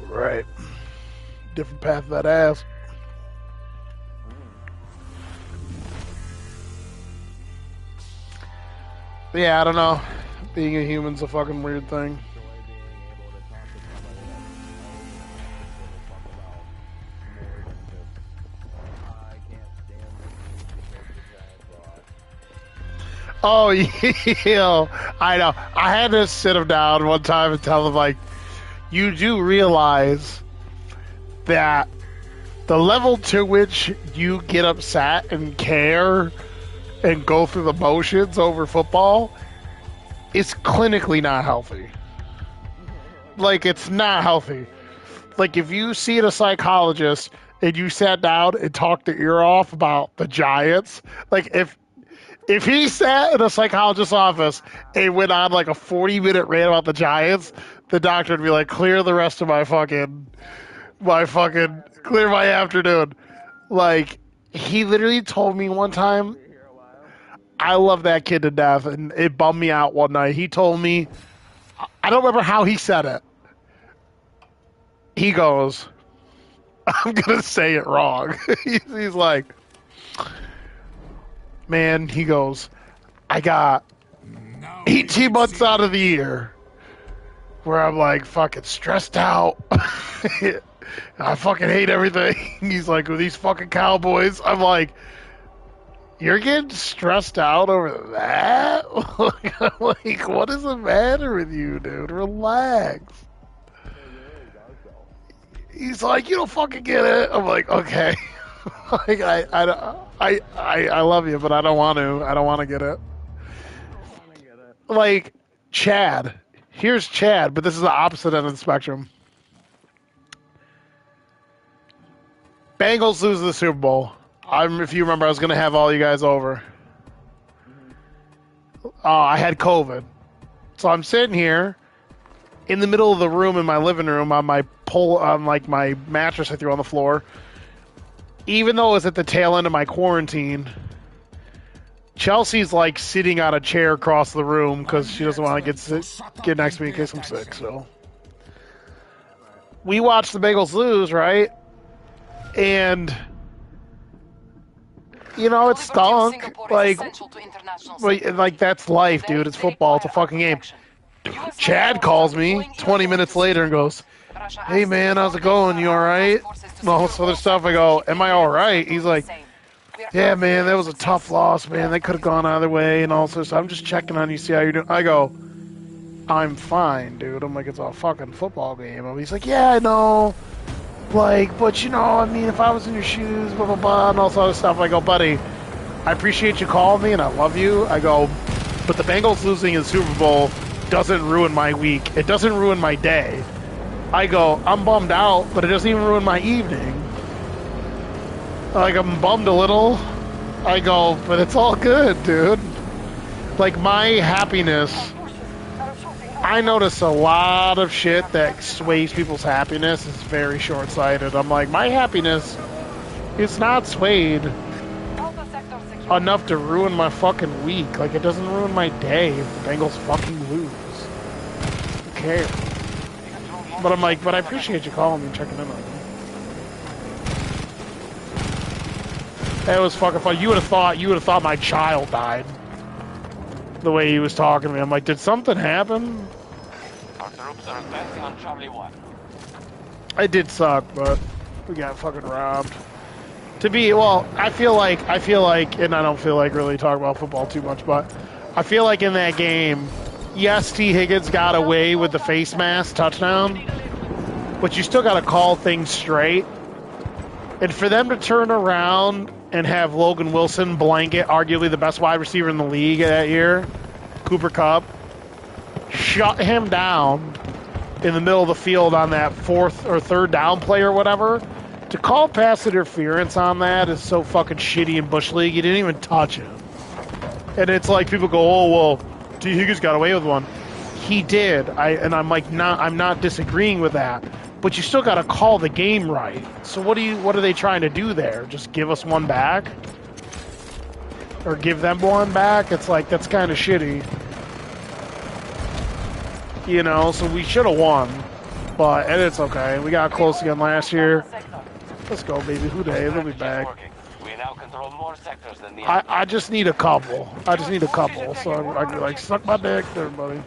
Right. Different path of that ass. But yeah, I don't know. Being a human's a fucking weird thing. Oh, yeah. I know. I had to sit him down one time and tell him, like, you do realize that the level to which you get upset and care and go through the motions over football is clinically not healthy. Like, it's not healthy. Like, if you see a psychologist and you sat down and talked their ear off about the Giants, like, if he sat in a psychologist's office and went on like a 40-minute rant about the Giants, the doctor would be like, clear the rest of my fucking, clear my afternoon. Like, he literally told me one time, I love that kid to death, and it bummed me out one night. He told me, I don't remember how he said it. He goes, I'm going to say it wrong. He's like, man, he goes, I got 18 months out of the year where I'm like fucking stressed out. I fucking hate everything. He's like, with these fucking Cowboys, I'm like, You're getting stressed out over that? Like, what is the matter with you, dude? Relax. He's like, you don't fucking get it. I'm like, okay. Like, I love you, but I don't want to. I don't want to get it. Like, Chad. Here's Chad, but this is the opposite end of the spectrum. Bengals lose the Super Bowl. If you remember, I was going to have all you guys over. I had COVID. So I'm sitting here in the middle of the room in my living room on my my mattress I threw on the floor. Even though it was at the tail end of my quarantine, Chelsea's like sitting on a chair across the room because she doesn't want to get next to me in case I'm sick. So we watched the Bengals lose, right? And you know, it stunk. Like that's life, dude. It's football. It's a fucking game. Chad calls me 20 minutes later and goes, "Hey man, how's it going? You all right?" And all this other stuff. I go, "Am I all right?" He's like, "Yeah, man, that was a tough loss, man. They could have gone either way and all this. I'm just checking on you, see how you're doing." I go, "I'm fine, dude." I'm like, "It's a fucking football game." And he's like, "Yeah, I know. Like, but you know, I mean, if I was in your shoes, blah, blah, blah, and all this other stuff." I go, "Buddy, I appreciate you calling me and I love you." I go, "But the Bengals losing in the Super Bowl doesn't ruin my week. It doesn't ruin my day." I go, "I'm bummed out, but it doesn't even ruin my evening." Like, I'm bummed a little. I go, "But it's all good, dude." Like, my happiness, I notice a lot of shit that sways people's happiness is very short-sighted. I'm like, my happiness is not swayed enough to ruin my fucking week. Like, it doesn't ruin my day if the Bengals fucking lose. Who cares? But I'm like, but I appreciate you calling me and checking in on me. It was fucking fun. You would have thought my child died. The way he was talking to me. I'm like, did something happen? Our troops are advancing on Charlie 1. It did suck, but we got fucking robbed. I feel like, and I don't feel like really talking about football too much, but I feel like in that game, yes, T. Higgins got away with the face mask touchdown, but you still got to call things straight. And for them to turn around and have Logan Wilson blanket, arguably the best wide receiver in the league that year, Cooper Kupp, shut him down in the middle of the field on that fourth or third down play or whatever, to call pass interference on that is so fucking shitty in Bush League. You didn't even touch him. And it's like people go, "Oh, well, T. Higgins got away with one." He did. I'm not disagreeing with that. But you still got to call the game right. So what are they trying to do there? Just give us one back? Or give them one back? It's like, that's kind of shitty. You know, so we should have won. And it's okay. We got close again last year. Let's go, baby. Who dey? They'll be back. We now control more sectors than the I just need a couple. So I can like suck my dick there, buddy.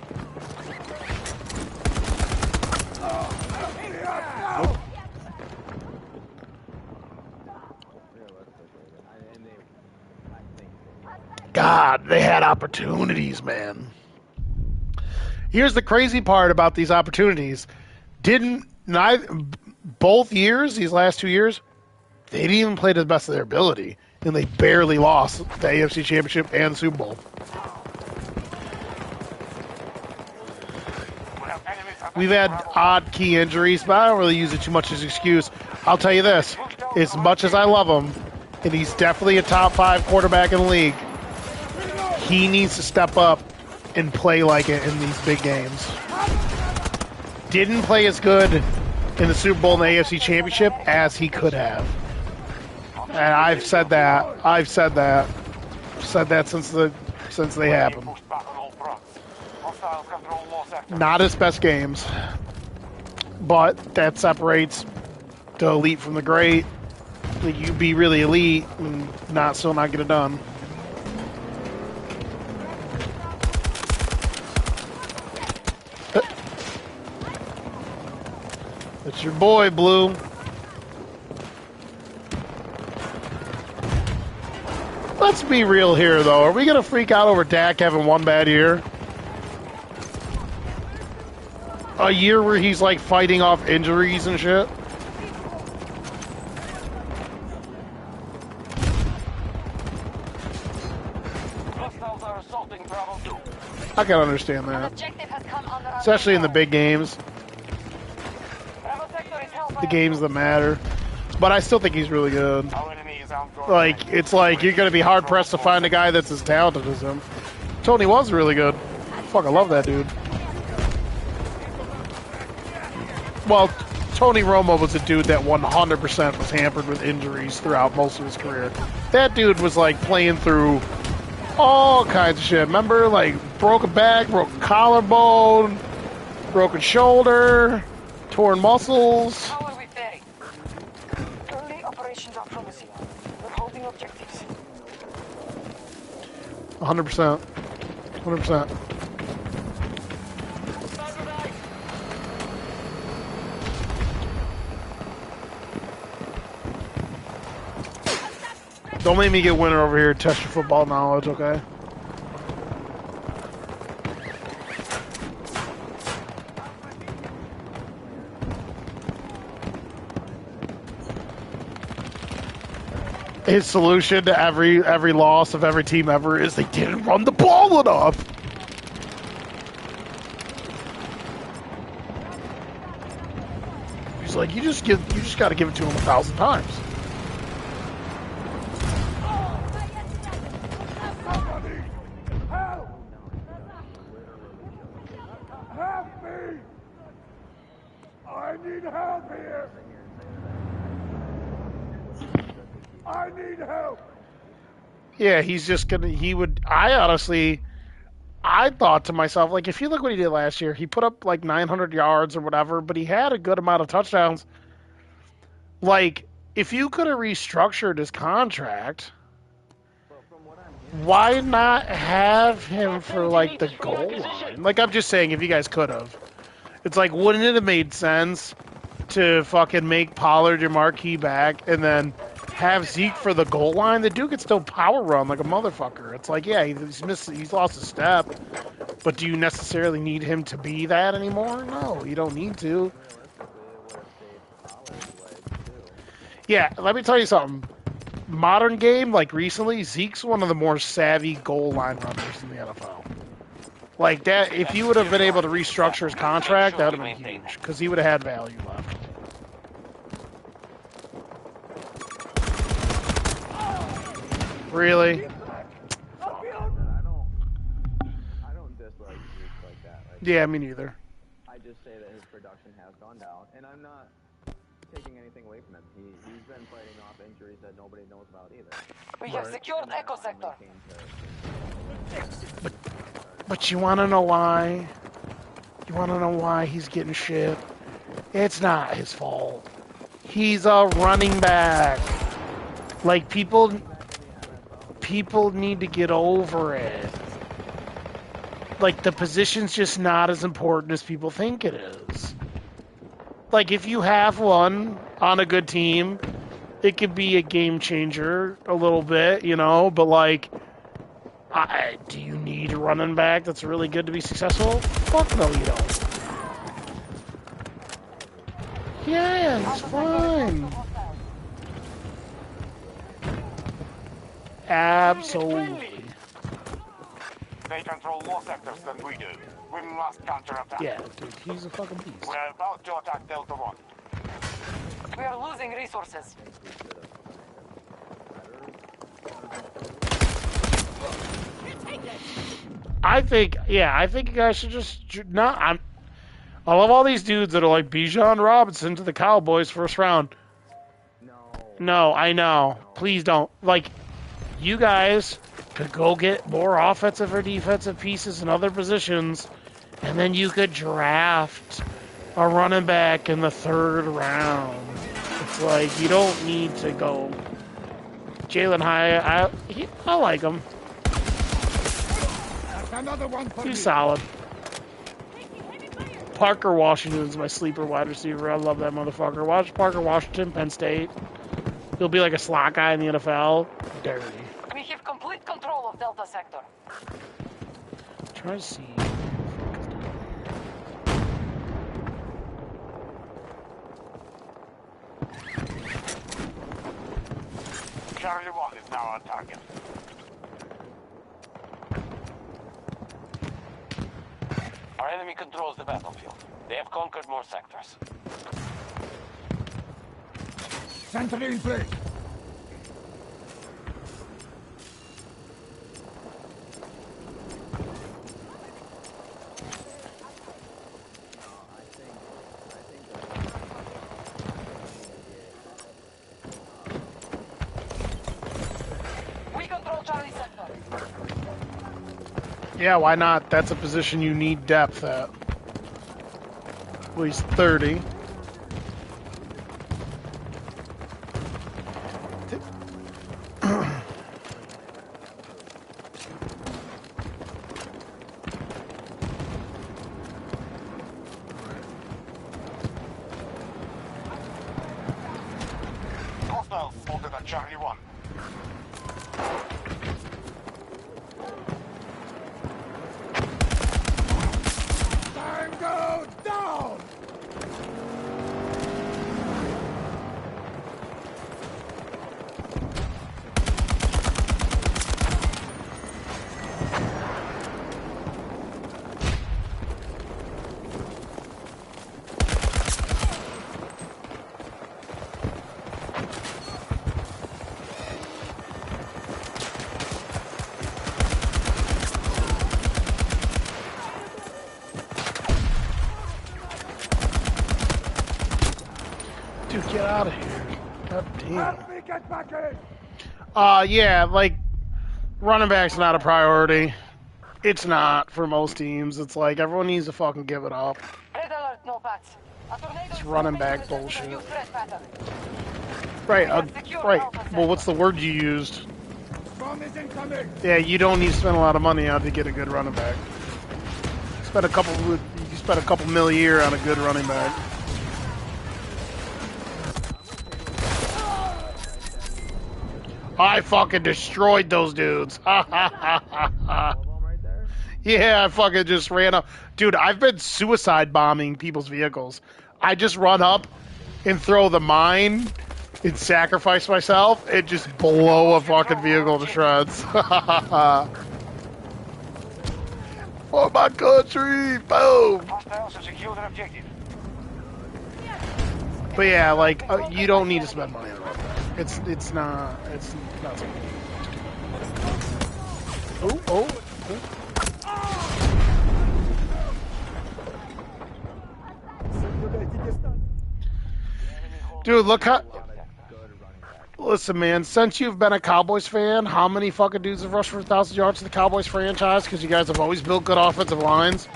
God, they had opportunities, man. Here's the crazy part about these opportunities. Both years, these last 2 years, they didn't even play to the best of their ability. And they barely lost the AFC Championship and Super Bowl. We've had odd key injuries, but I don't really use it too much as an excuse. I'll tell you this. As much as I love him, and he's definitely a top 5 quarterback in the league, he needs to step up and play like it in these big games. Didn't play as good in the Super Bowl and the AFC Championship as he could have. And I've said that. Said that since they happened. Not his best games. But that separates the elite from the great. You be really elite and still not get it done. It's your boy, Blue. let's be real here, though. Are we going to freak out over Dak having one bad year? A year where he's, like, fighting off injuries and shit? I can understand that. Especially in the big games. The games that matter. But I still think he's really good. Like, it's like you're going to be hard-pressed to find a guy that's as talented as him. Tony was really good. Fuck, I love that dude. Well, Tony Romo was a dude that 100% was hampered with injuries throughout most of his career. That dude was, like, playing through all kinds of shit. Remember, like, broken back, broken collarbone, broken shoulder, torn muscles. How are we faring? Early operations are promising. We're holding objectives. 100%. 100%. Don't make me get winner over here. Test your football knowledge, okay? His solution to every loss of every team ever is they didn't run the ball enough. He's like, you just got to give it to him 1,000 times. Yeah, he's just gonna. I thought to myself, like, if you look what he did last year, he put up like 900 yards or whatever, but he had a good amount of touchdowns. Like, if you could have restructured his contract, why not have him for like the goal line? Like, I'm just saying, if you guys could have, it's like, wouldn't it have made sense to fucking make Pollard your marquee back and then have Zeke for the goal line? The dude could still power run like a motherfucker. It's like, yeah, he's lost a step, but do you necessarily need him to be that anymore? No, you don't need to. Yeah, let me tell you something. Modern game, like recently, Zeke's one of the more savvy goal line runners in the NFL. Like that, if he would have been able to restructure his contract, that would have been huge, because he would have had value left. Really? I don't dislike Zeke like that. Like, Yeah, me neither. I just say that his production has gone down, and I'm not taking anything away from him. He's been fighting off injuries that nobody knows about either. We have secured Echo Sector. But you want to know why? You want to know why he's getting shit? It's not his fault. He's a running back. Like, people need to get over it. Like, the position's just not as important as people think it is. Like, if you have one on a good team, it could be a game changer a little bit, you know, but like, do you need a running back that's really good to be successful? Fuck no, you don't. Yeah, it's fine. Absolutely. They control more sectors than we do. We must counterattack. Yeah, dude, he's a fucking beast. We're about to attack Delta 1. We are losing resources. I think you guys should just not. I love all these dudes that are like Bijan Robinson to the Cowboys first round. No, I know. Please don't. Like, you guys could go get more offensive or defensive pieces in other positions, and then you could draft a running back in the 3rd round. It's like, you don't need to go. Jalen Hyatt, I like him. Another one for He's you. solid. Parker Washington's my sleeper wide receiver. I love that motherfucker. Watch Parker Washington, Penn State. He'll be like a slot guy in the NFL. Dirty. We have completed trying to see. Charlie 1 is now on target. Our enemy controls the battlefield. They have conquered more sectors. Sentry in place. We control Charlie Sector. Yeah, why not? That's a position you need depth at. At least 30. Hostiles spotted at Charlie 1. Tango down! Dude, get out of here. God damn. Help me get back in! Yeah, like, running back's not a priority. It's not for most teams. It's like, everyone needs to fucking give it up. Red alert, no bats. A tornado It's is running forming back in the center of bullshit. your threat pattern. Right, We have secured right. Alpha Well, Sector. what's the word you used? Bomb is incoming! Yeah, you don't need to spend a lot of money on to get a good running back. You spend a couple mil a year on a good running back. I fucking destroyed those dudes. Ha ha ha ha ha. Yeah, I fucking just ran up. Dude, I've been suicide bombing people's vehicles. I just run up and throw the mine and sacrifice myself and just blow a fucking vehicle to shreds. For my country! Boom! Hostiles have secured an objective. But yeah, like, you don't need to spend money on that. It's not something. Oh. Dude, look how... Listen, man, since you've been a Cowboys fan, how many fucking dudes have rushed for 1,000 yards to the Cowboys franchise? Because you guys have always built good offensive lines.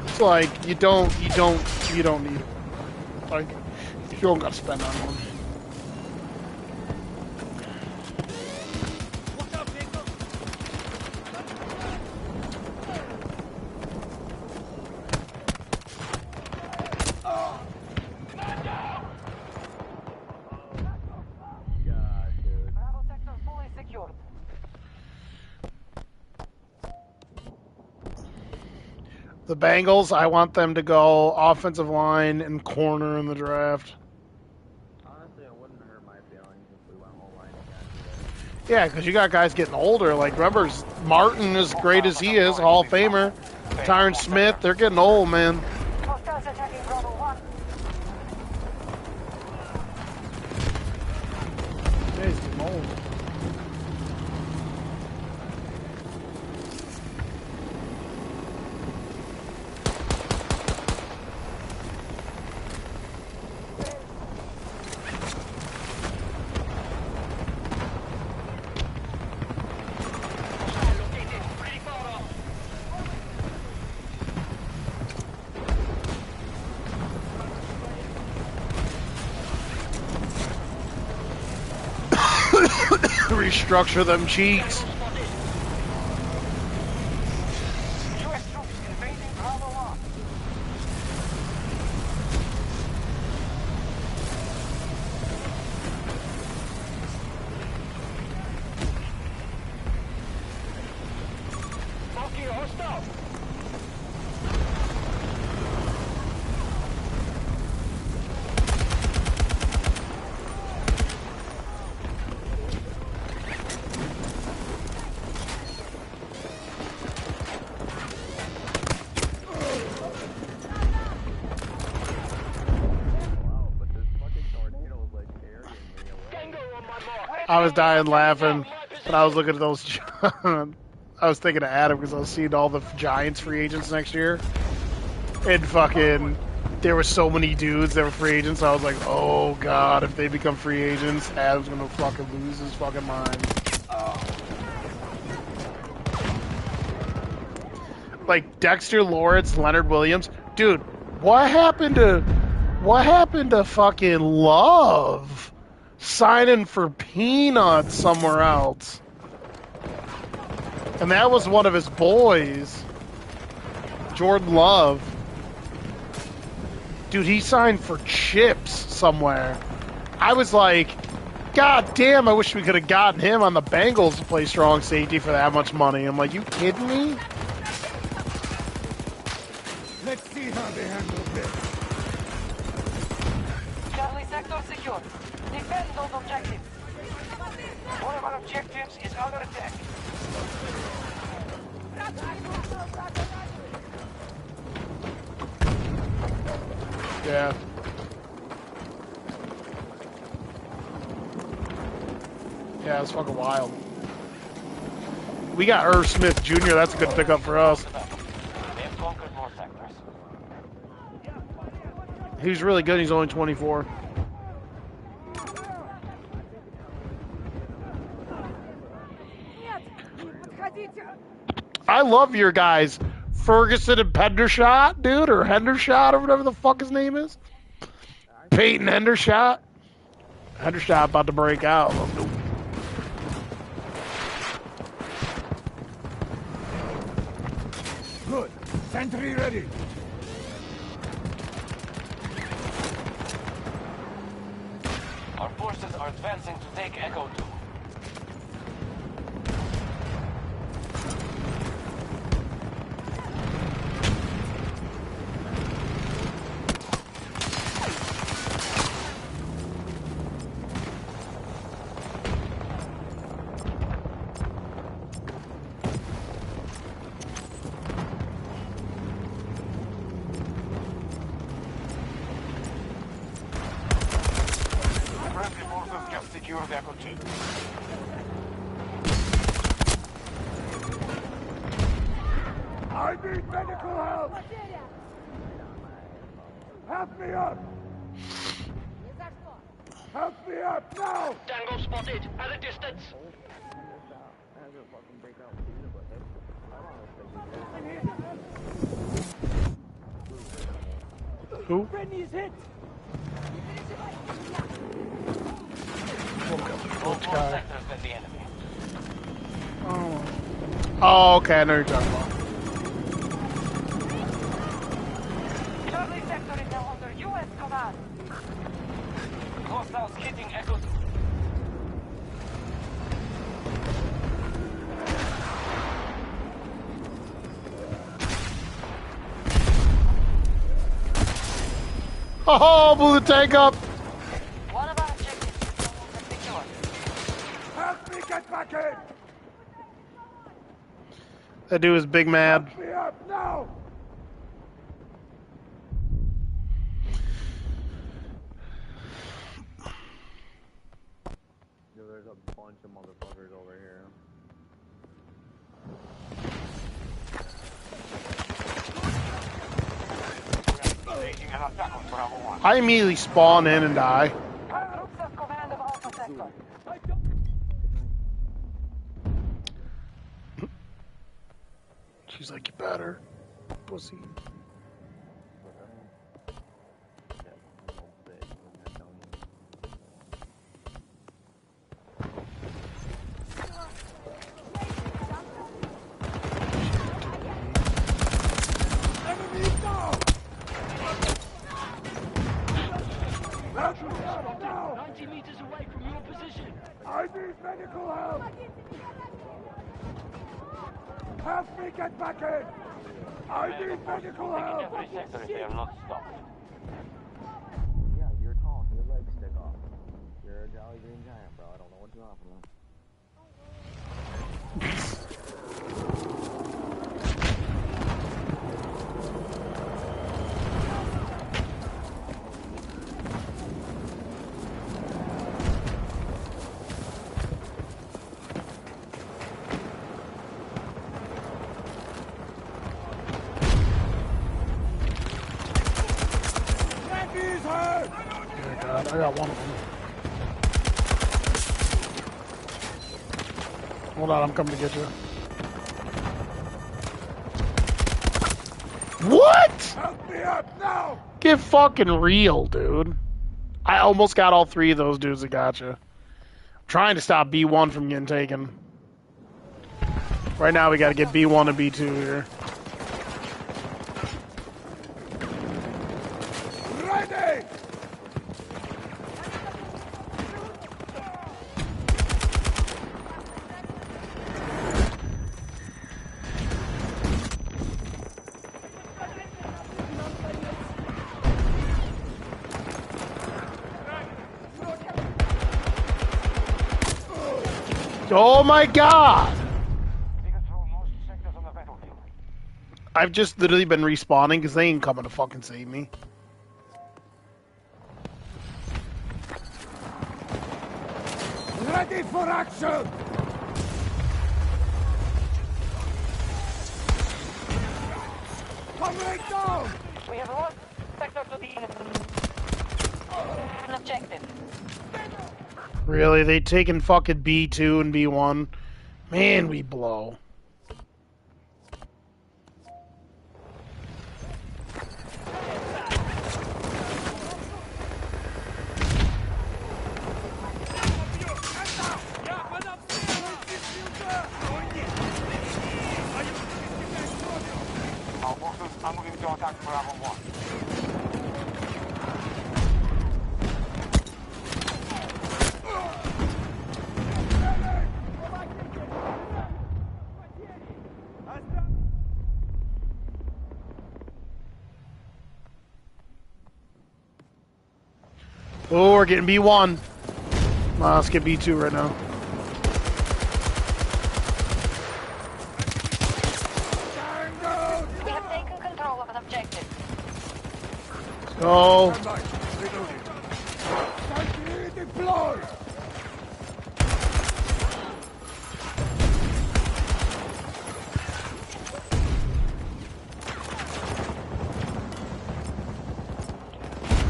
It's like, you don't need it. Like, you don't got to spend on one. Bravo sector fully secured. The Bengals, I want them to go offensive line and corner in the draft. Honestly, it wouldn't hurt my feelings if we went whole line again. Yeah, because you got guys getting older. Like, remember, Martin, as great as he is, Hall of Famer. Tyron Smith, they're getting old, man. Hostiles attacking Bravo 1. Yeah, he's getting old. Restructure them cheeks. U.S. troops invading Bravo 1. Fucking hostile! I was dying laughing, but I was looking at those. I was thinking of Adam because I was seeing all the Giants free agents next year, and fucking, there were so many dudes that were free agents. I was like, oh god, if they become free agents, Adam's gonna fucking lose his fucking mind. Like Dexter Lawrence, Leonard Williams, dude. What happened to fucking Love signing for peanuts somewhere else? And that was one of his boys, Jordan Love. Dude, he signed for chips somewhere. I was like, god damn, I wish we could have gotten him on the Bengals to play strong safety for that much money. I'm like, you kidding me? Let's see how they handle this. Charlie sector secure. Defend those objectives. One of our objectives is under attack. Yeah. Yeah, it's fucking wild. We got Irv Smith Jr. That's a good pickup for us. They've conquered more sectors. He's really good. He's only 24. I love your guys, Ferguson and Hendershot, dude, or Hendershot, or whatever the fuck his name is. Peyton Hendershot. Hendershot about to break out. Good. Sentry ready. Our forces are advancing to take Echo 2. I need medical help. Help me up. Help me up now. Tango spotted at a distance. Who? Brittany is hit. Which More guy? sectors than the enemy. Oh, okay, I know what you're talking about. Charlie sector is now under U.S. command. Hostiles hitting Echo 2. Oh, blew the tank up. One of our objectives is no longer secure. Help me get back in. That dude is big mad. Help me up now. Yo, there's a bunch of motherfuckers over here. Staging an attack on Bravo 1. I immediately spawn in and die. Troops have command of Alpha sector. She's like, you better, pussy. Enemy down. Help me up now. 90 meters away from your position. I need medical help. Help me get back in. I need medical help. Every sector if they are not stopped. Yeah, you're tall, your legs stick off. You're a jolly green giant, bro. I don't know what you want from them. god, I got one of them. Hold on, I'm coming to get you. What? Help me up now! Get fucking real, dude. I almost got all three of those dudes that got you. Trying to stop B1 from getting taken. Right now we gotta get B1 and B2 here. Ready! Oh my god! We control most sectors on the battlefield. I've just literally been respawning because they ain't coming to fucking save me. Ready for action! Coming down! We have lost sector to the an objective. Really? They taking fucking B2 and B1? Man, we blow. Our forces are moving to attack Bravo 1. Oh, we're getting B1. Let's get B2 right now. We have taken control of an objective. Go. Deploy!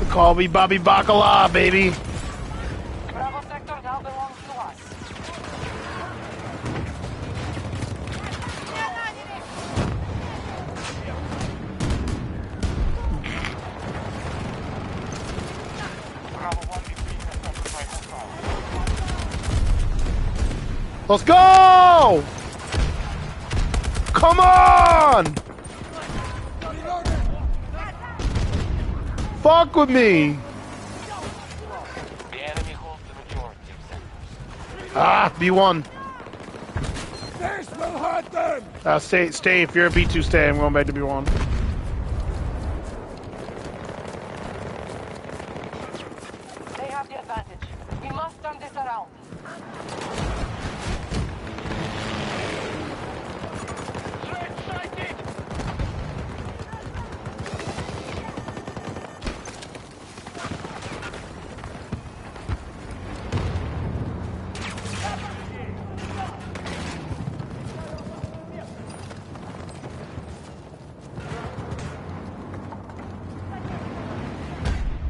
Call me Bobby Bacala, baby. Bravo sector now belongs to us. Bravo 1 between has occupied the Let's go! Come on! Fuck with me! The enemy holds the majority of sectors. Ah, B1. This will hurt them! Stay. If you're a B2, stay. I'm going back to B1. They have the advantage. We must turn this around.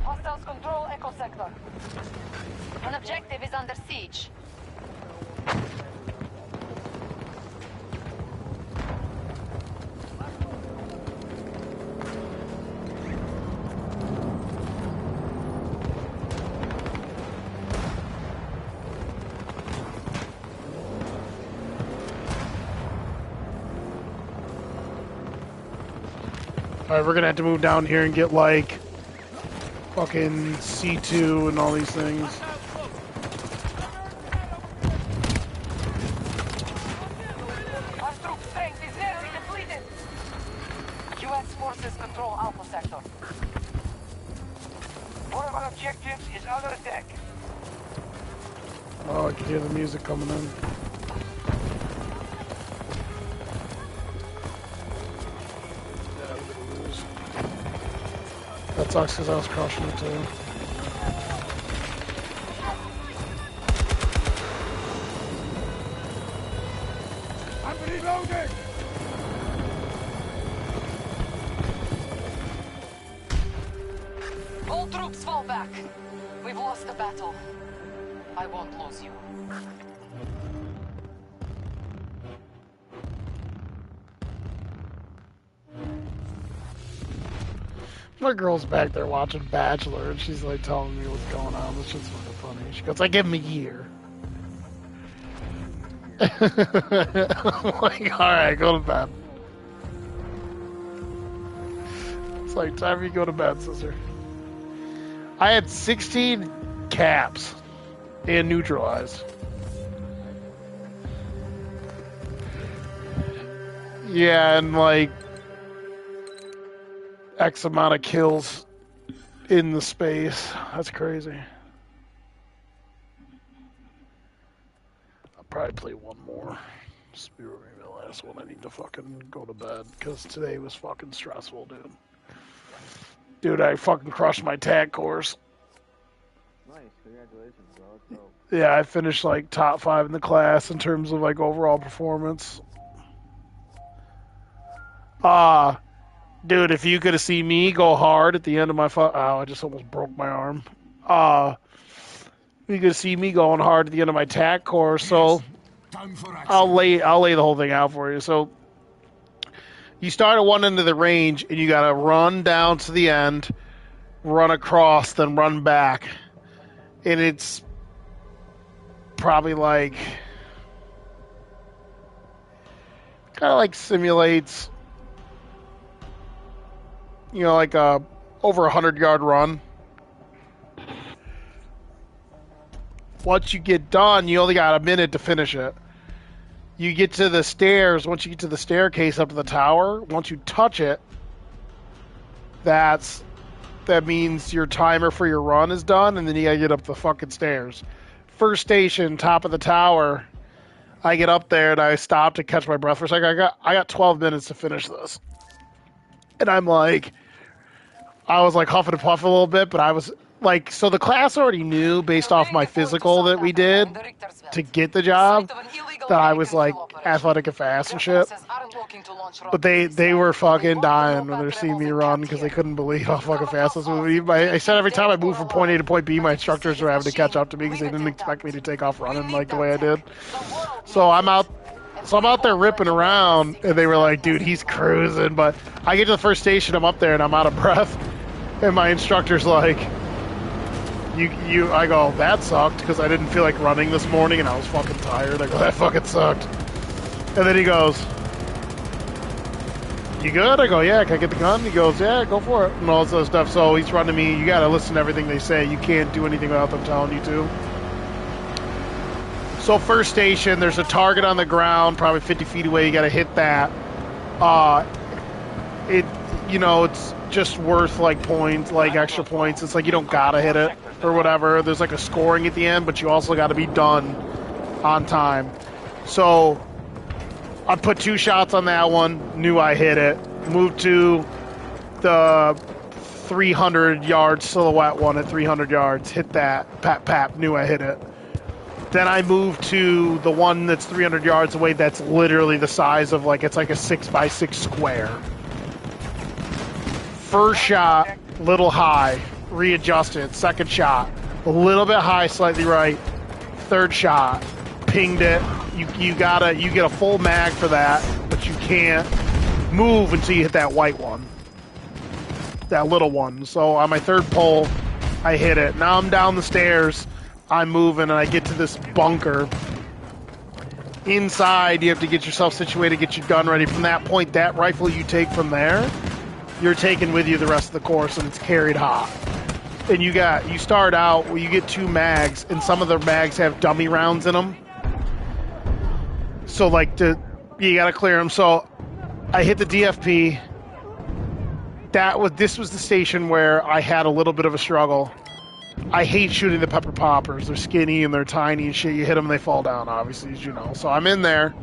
Hostiles control Echo sector. An objective is under siege. Alright, we're gonna have to move down here and get like fucking C2 and all these things. Our troop strength is nearly depleted. U.S. forces control Alpha sector. One of our objectives is under attack. Oh, I can hear the music coming in. That sucks because I was crushing it too. I'm reloading! All troops fall back. We've lost the battle. I won't lose you. My girl's back there watching Bachelor, and she's like telling me what's going on. This shit's fucking funny. She goes, I give him a year. I'm like, alright, go to bed. It's like, time for you to go to bed, sister. I had 16 caps and neutralized. Yeah, and like X amount of kills in the space. That's crazy. I'll probably play one more. This will be maybe the last one. I need to fucking go to bed because today was fucking stressful, dude. Dude, I fucking crushed my tag course. Nice, congratulations, bro. Yeah, I finished like top 5 in the class in terms of like overall performance. Dude, if you could have seen me go hard at the end of my I just almost broke my arm. You could see me going hard at the end of my tack course, so I'll lay the whole thing out for you. So you start at one end of the range and you gotta run down to the end, run across, then run back. And it's probably like kinda like simulates, you know, like a over 100-yard run. Once you get done, you only got a minute to finish it. You get to the stairs. Once you get to the staircase up to the tower, once you touch it, that means your timer for your run is done, and then you gotta get up the fucking stairs. First station, top of the tower. I get up there and I stop to catch my breath for a second. I got 12 minutes to finish this, and I was like huffing and puffing a little bit, but I was like, so the class already knew based off my physical that we did to get the job that I was like athletic and fast and shit. But they were fucking dying when they're seeing me run because they couldn't believe how fucking fast I was moving. I said every time I moved from point A to point B, my instructors were having to catch up to me because they didn't expect me to take off running like the way I did. So I'm out there ripping around, and they were like, dude, he's cruising. But I get to the first station, I'm up there, and I'm out of breath. And my instructor's like, I go, that sucked, because I didn't feel like running this morning, and I was fucking tired. I go, that fucking sucked. And then he goes, you good? I go, yeah, can I get the gun? He goes, yeah, go for it, and all this other stuff. So he's running me, you gotta listen to everything they say. You can't do anything without them telling you to. So first station, there's a target on the ground, probably 50 feet away, you gotta hit that. It's just worth like points, like extra points. It's like you don't gotta hit it or whatever. There's like a scoring at the end, but you also gotta be done on time. So I put 2 shots on that one, knew I hit it. Moved to the 300-yard silhouette one at 300 yards, hit that, pap, knew I hit it. Then I moved to the one that's 300 yards away that's literally the size of it's like a 6x6 square. First shot, little high, readjusted. Second shot, a little bit high, slightly right. Third shot, pinged it. You get a full mag for that, but you can't move until you hit that white one, that little one. So on my third pull, I hit it. Now I'm down the stairs. I'm moving, and I get to this bunker. Inside, you have to get yourself situated, get your gun ready. From that point, that rifle you take from there, you're taking with you the rest of the course, and it's carried hot. And you start out where you get 2 mags, and some of the mags have dummy rounds in them. So you gotta clear them. So I hit the DFP. This was the station where I had a little bit of a struggle. I hate shooting the pepper poppers. They're skinny and they're tiny and shit. You hit them and they fall down, obviously, as you know. So I'm in there.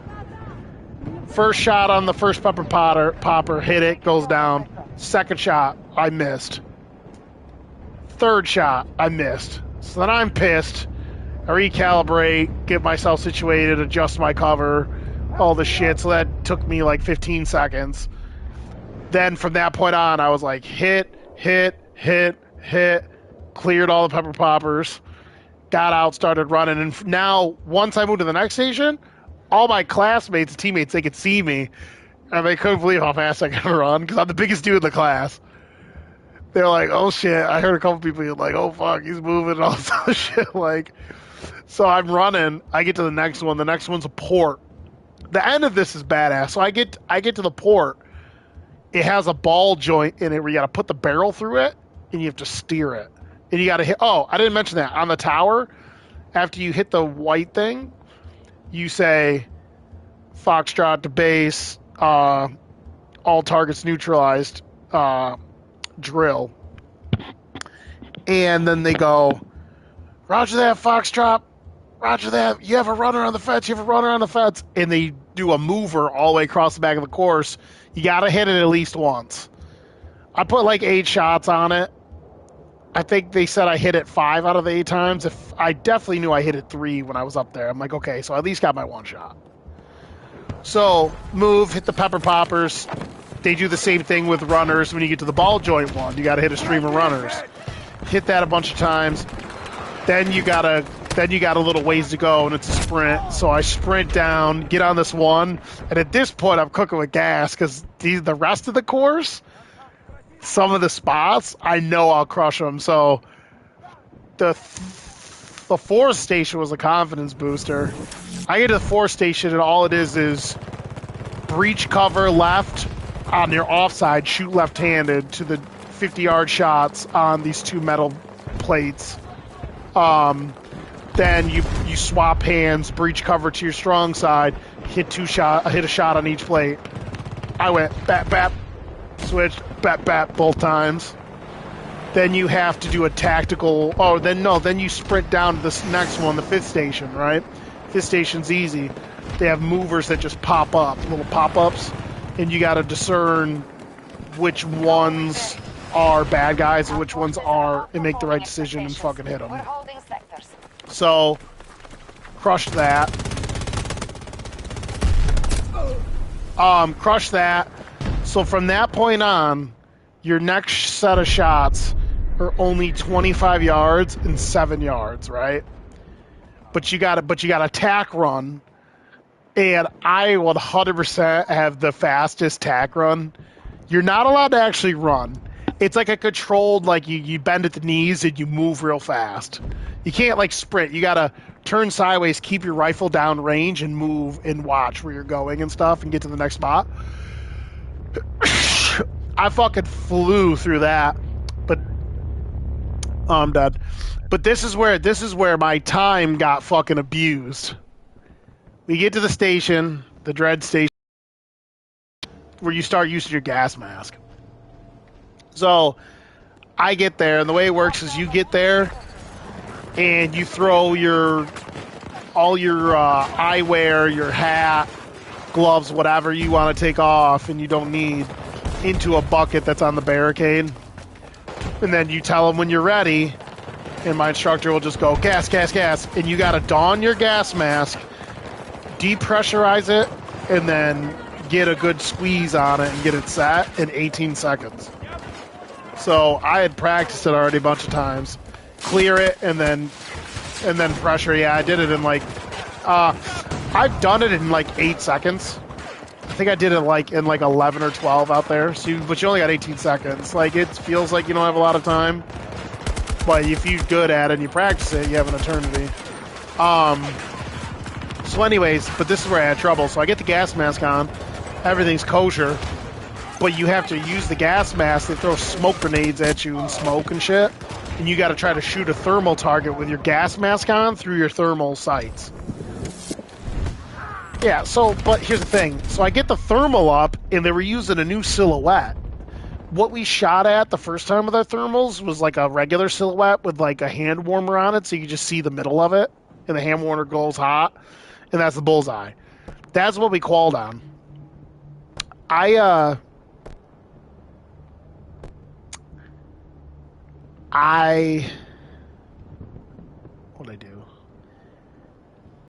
First shot on the first pepper popper, hit it, goes down. Second shot, I missed. Third shot, I missed. So then I'm pissed. I recalibrate, get myself situated, adjust my cover, all the shit. So that took me like 15 seconds. Then from that point on, I was like, hit, cleared all the pepper poppers, got out, started running, and now once I moved to the next station, all my classmates and teammates, they could see me, and they couldn't believe how fast I could run because I'm the biggest dude in the class. They're like, "Oh shit!" I heard a couple people like, "Oh fuck, he's moving," and all this other shit. Like, so I'm running. I get to the next one. The next one's a port. The end of this is badass. So I get to the port. It has a ball joint in it where you got to put the barrel through it, and you have to steer it. And you got to hit. Oh, I didn't mention that on the tower. After you hit the white thing, you say, "Foxtrot to base. All targets neutralized. Drill." And then they go, "Roger that, Foxtrot. Roger that. You have a runner on the fence. You have a runner on the fence." And they do a mover all the way across the back of the course. You got to hit it at least once. I put like 8 shots on it. I think they said I hit it 5 out of the 8 times. If I definitely knew I hit it 3 when I was up there. I'm like, okay, so I at least got my 1 shot. So move, hit the pepper poppers. They do the same thing with runners when you get to the ball joint one. You got to hit a stream of runners. Hit that a bunch of times. Then you got a little ways to go, and it's a sprint. So I sprint down, get on this one, and at this point I'm cooking with gas because the rest of the course, some of the spots, I know I'll crush them. So the 4th station was a confidence booster. I get to the 4th station, and all it is breach cover left on your offside, shoot left-handed to the 50-yard shots on these 2 metal plates. Then you swap hands, breach cover to your strong side, hit a shot on each plate. I went bap bap, switched bap bap both times. Then you have to do a tactical. Then you sprint down to this next one, the 5th station, right? 5th station's easy. They have movers that just pop up, little pop-ups, and you got to discern which ones are bad guys and which ones are, and make the right decision and fucking hit them. So, crushed that. Crushed that. So from that point on, your next set of shots are only 25 yards and 7 yards, right? But you got a tack run, and I 100% have the fastest tack run. You're not allowed to actually run. It's like a controlled, like you bend at the knees and you move real fast. You can't like sprint. You gotta turn sideways, keep your rifle down range, and move and watch where you're going and stuff, and get to the next spot. I fucking flew through that, but I'm dead. But this is where my time got fucking abused. We get to the station, the dread station, where you start using your gas mask. So I get there, and the way it works is you get there, and you throw all your eyewear, your hat, gloves, whatever you want to take off and you don't need, into a bucket that's on the barricade. And then you tell them when you're ready, and my instructor will just go, gas, gas, gas. And you got to don your gas mask, depressurize it, and then get a good squeeze on it and get it set in 18 seconds. So I had practiced it already a bunch of times. Clear it and then pressure. Yeah, I did it in like I've done it in like 8 seconds. I think I did it like in like 11 or 12 out there. But you only got 18 seconds. Like it feels like you don't have a lot of time. But if you're good at it and you practice it, you have an eternity. So anyways, but this is where I had trouble. So I get the gas mask on. Everything's kosher. But you have to use the gas mask. They throw smoke grenades at you and smoke and shit. And you got to try to shoot a thermal target with your gas mask on through your thermal sights. Yeah, but here's the thing. So I get the thermal up, and they were using a new silhouette. What we shot at the first time with our thermals was like a regular silhouette with like a hand warmer on it, so you can just see the middle of it, and the hand warmer goes hot, and that's the bullseye. That's what we qualled on. What'd I do?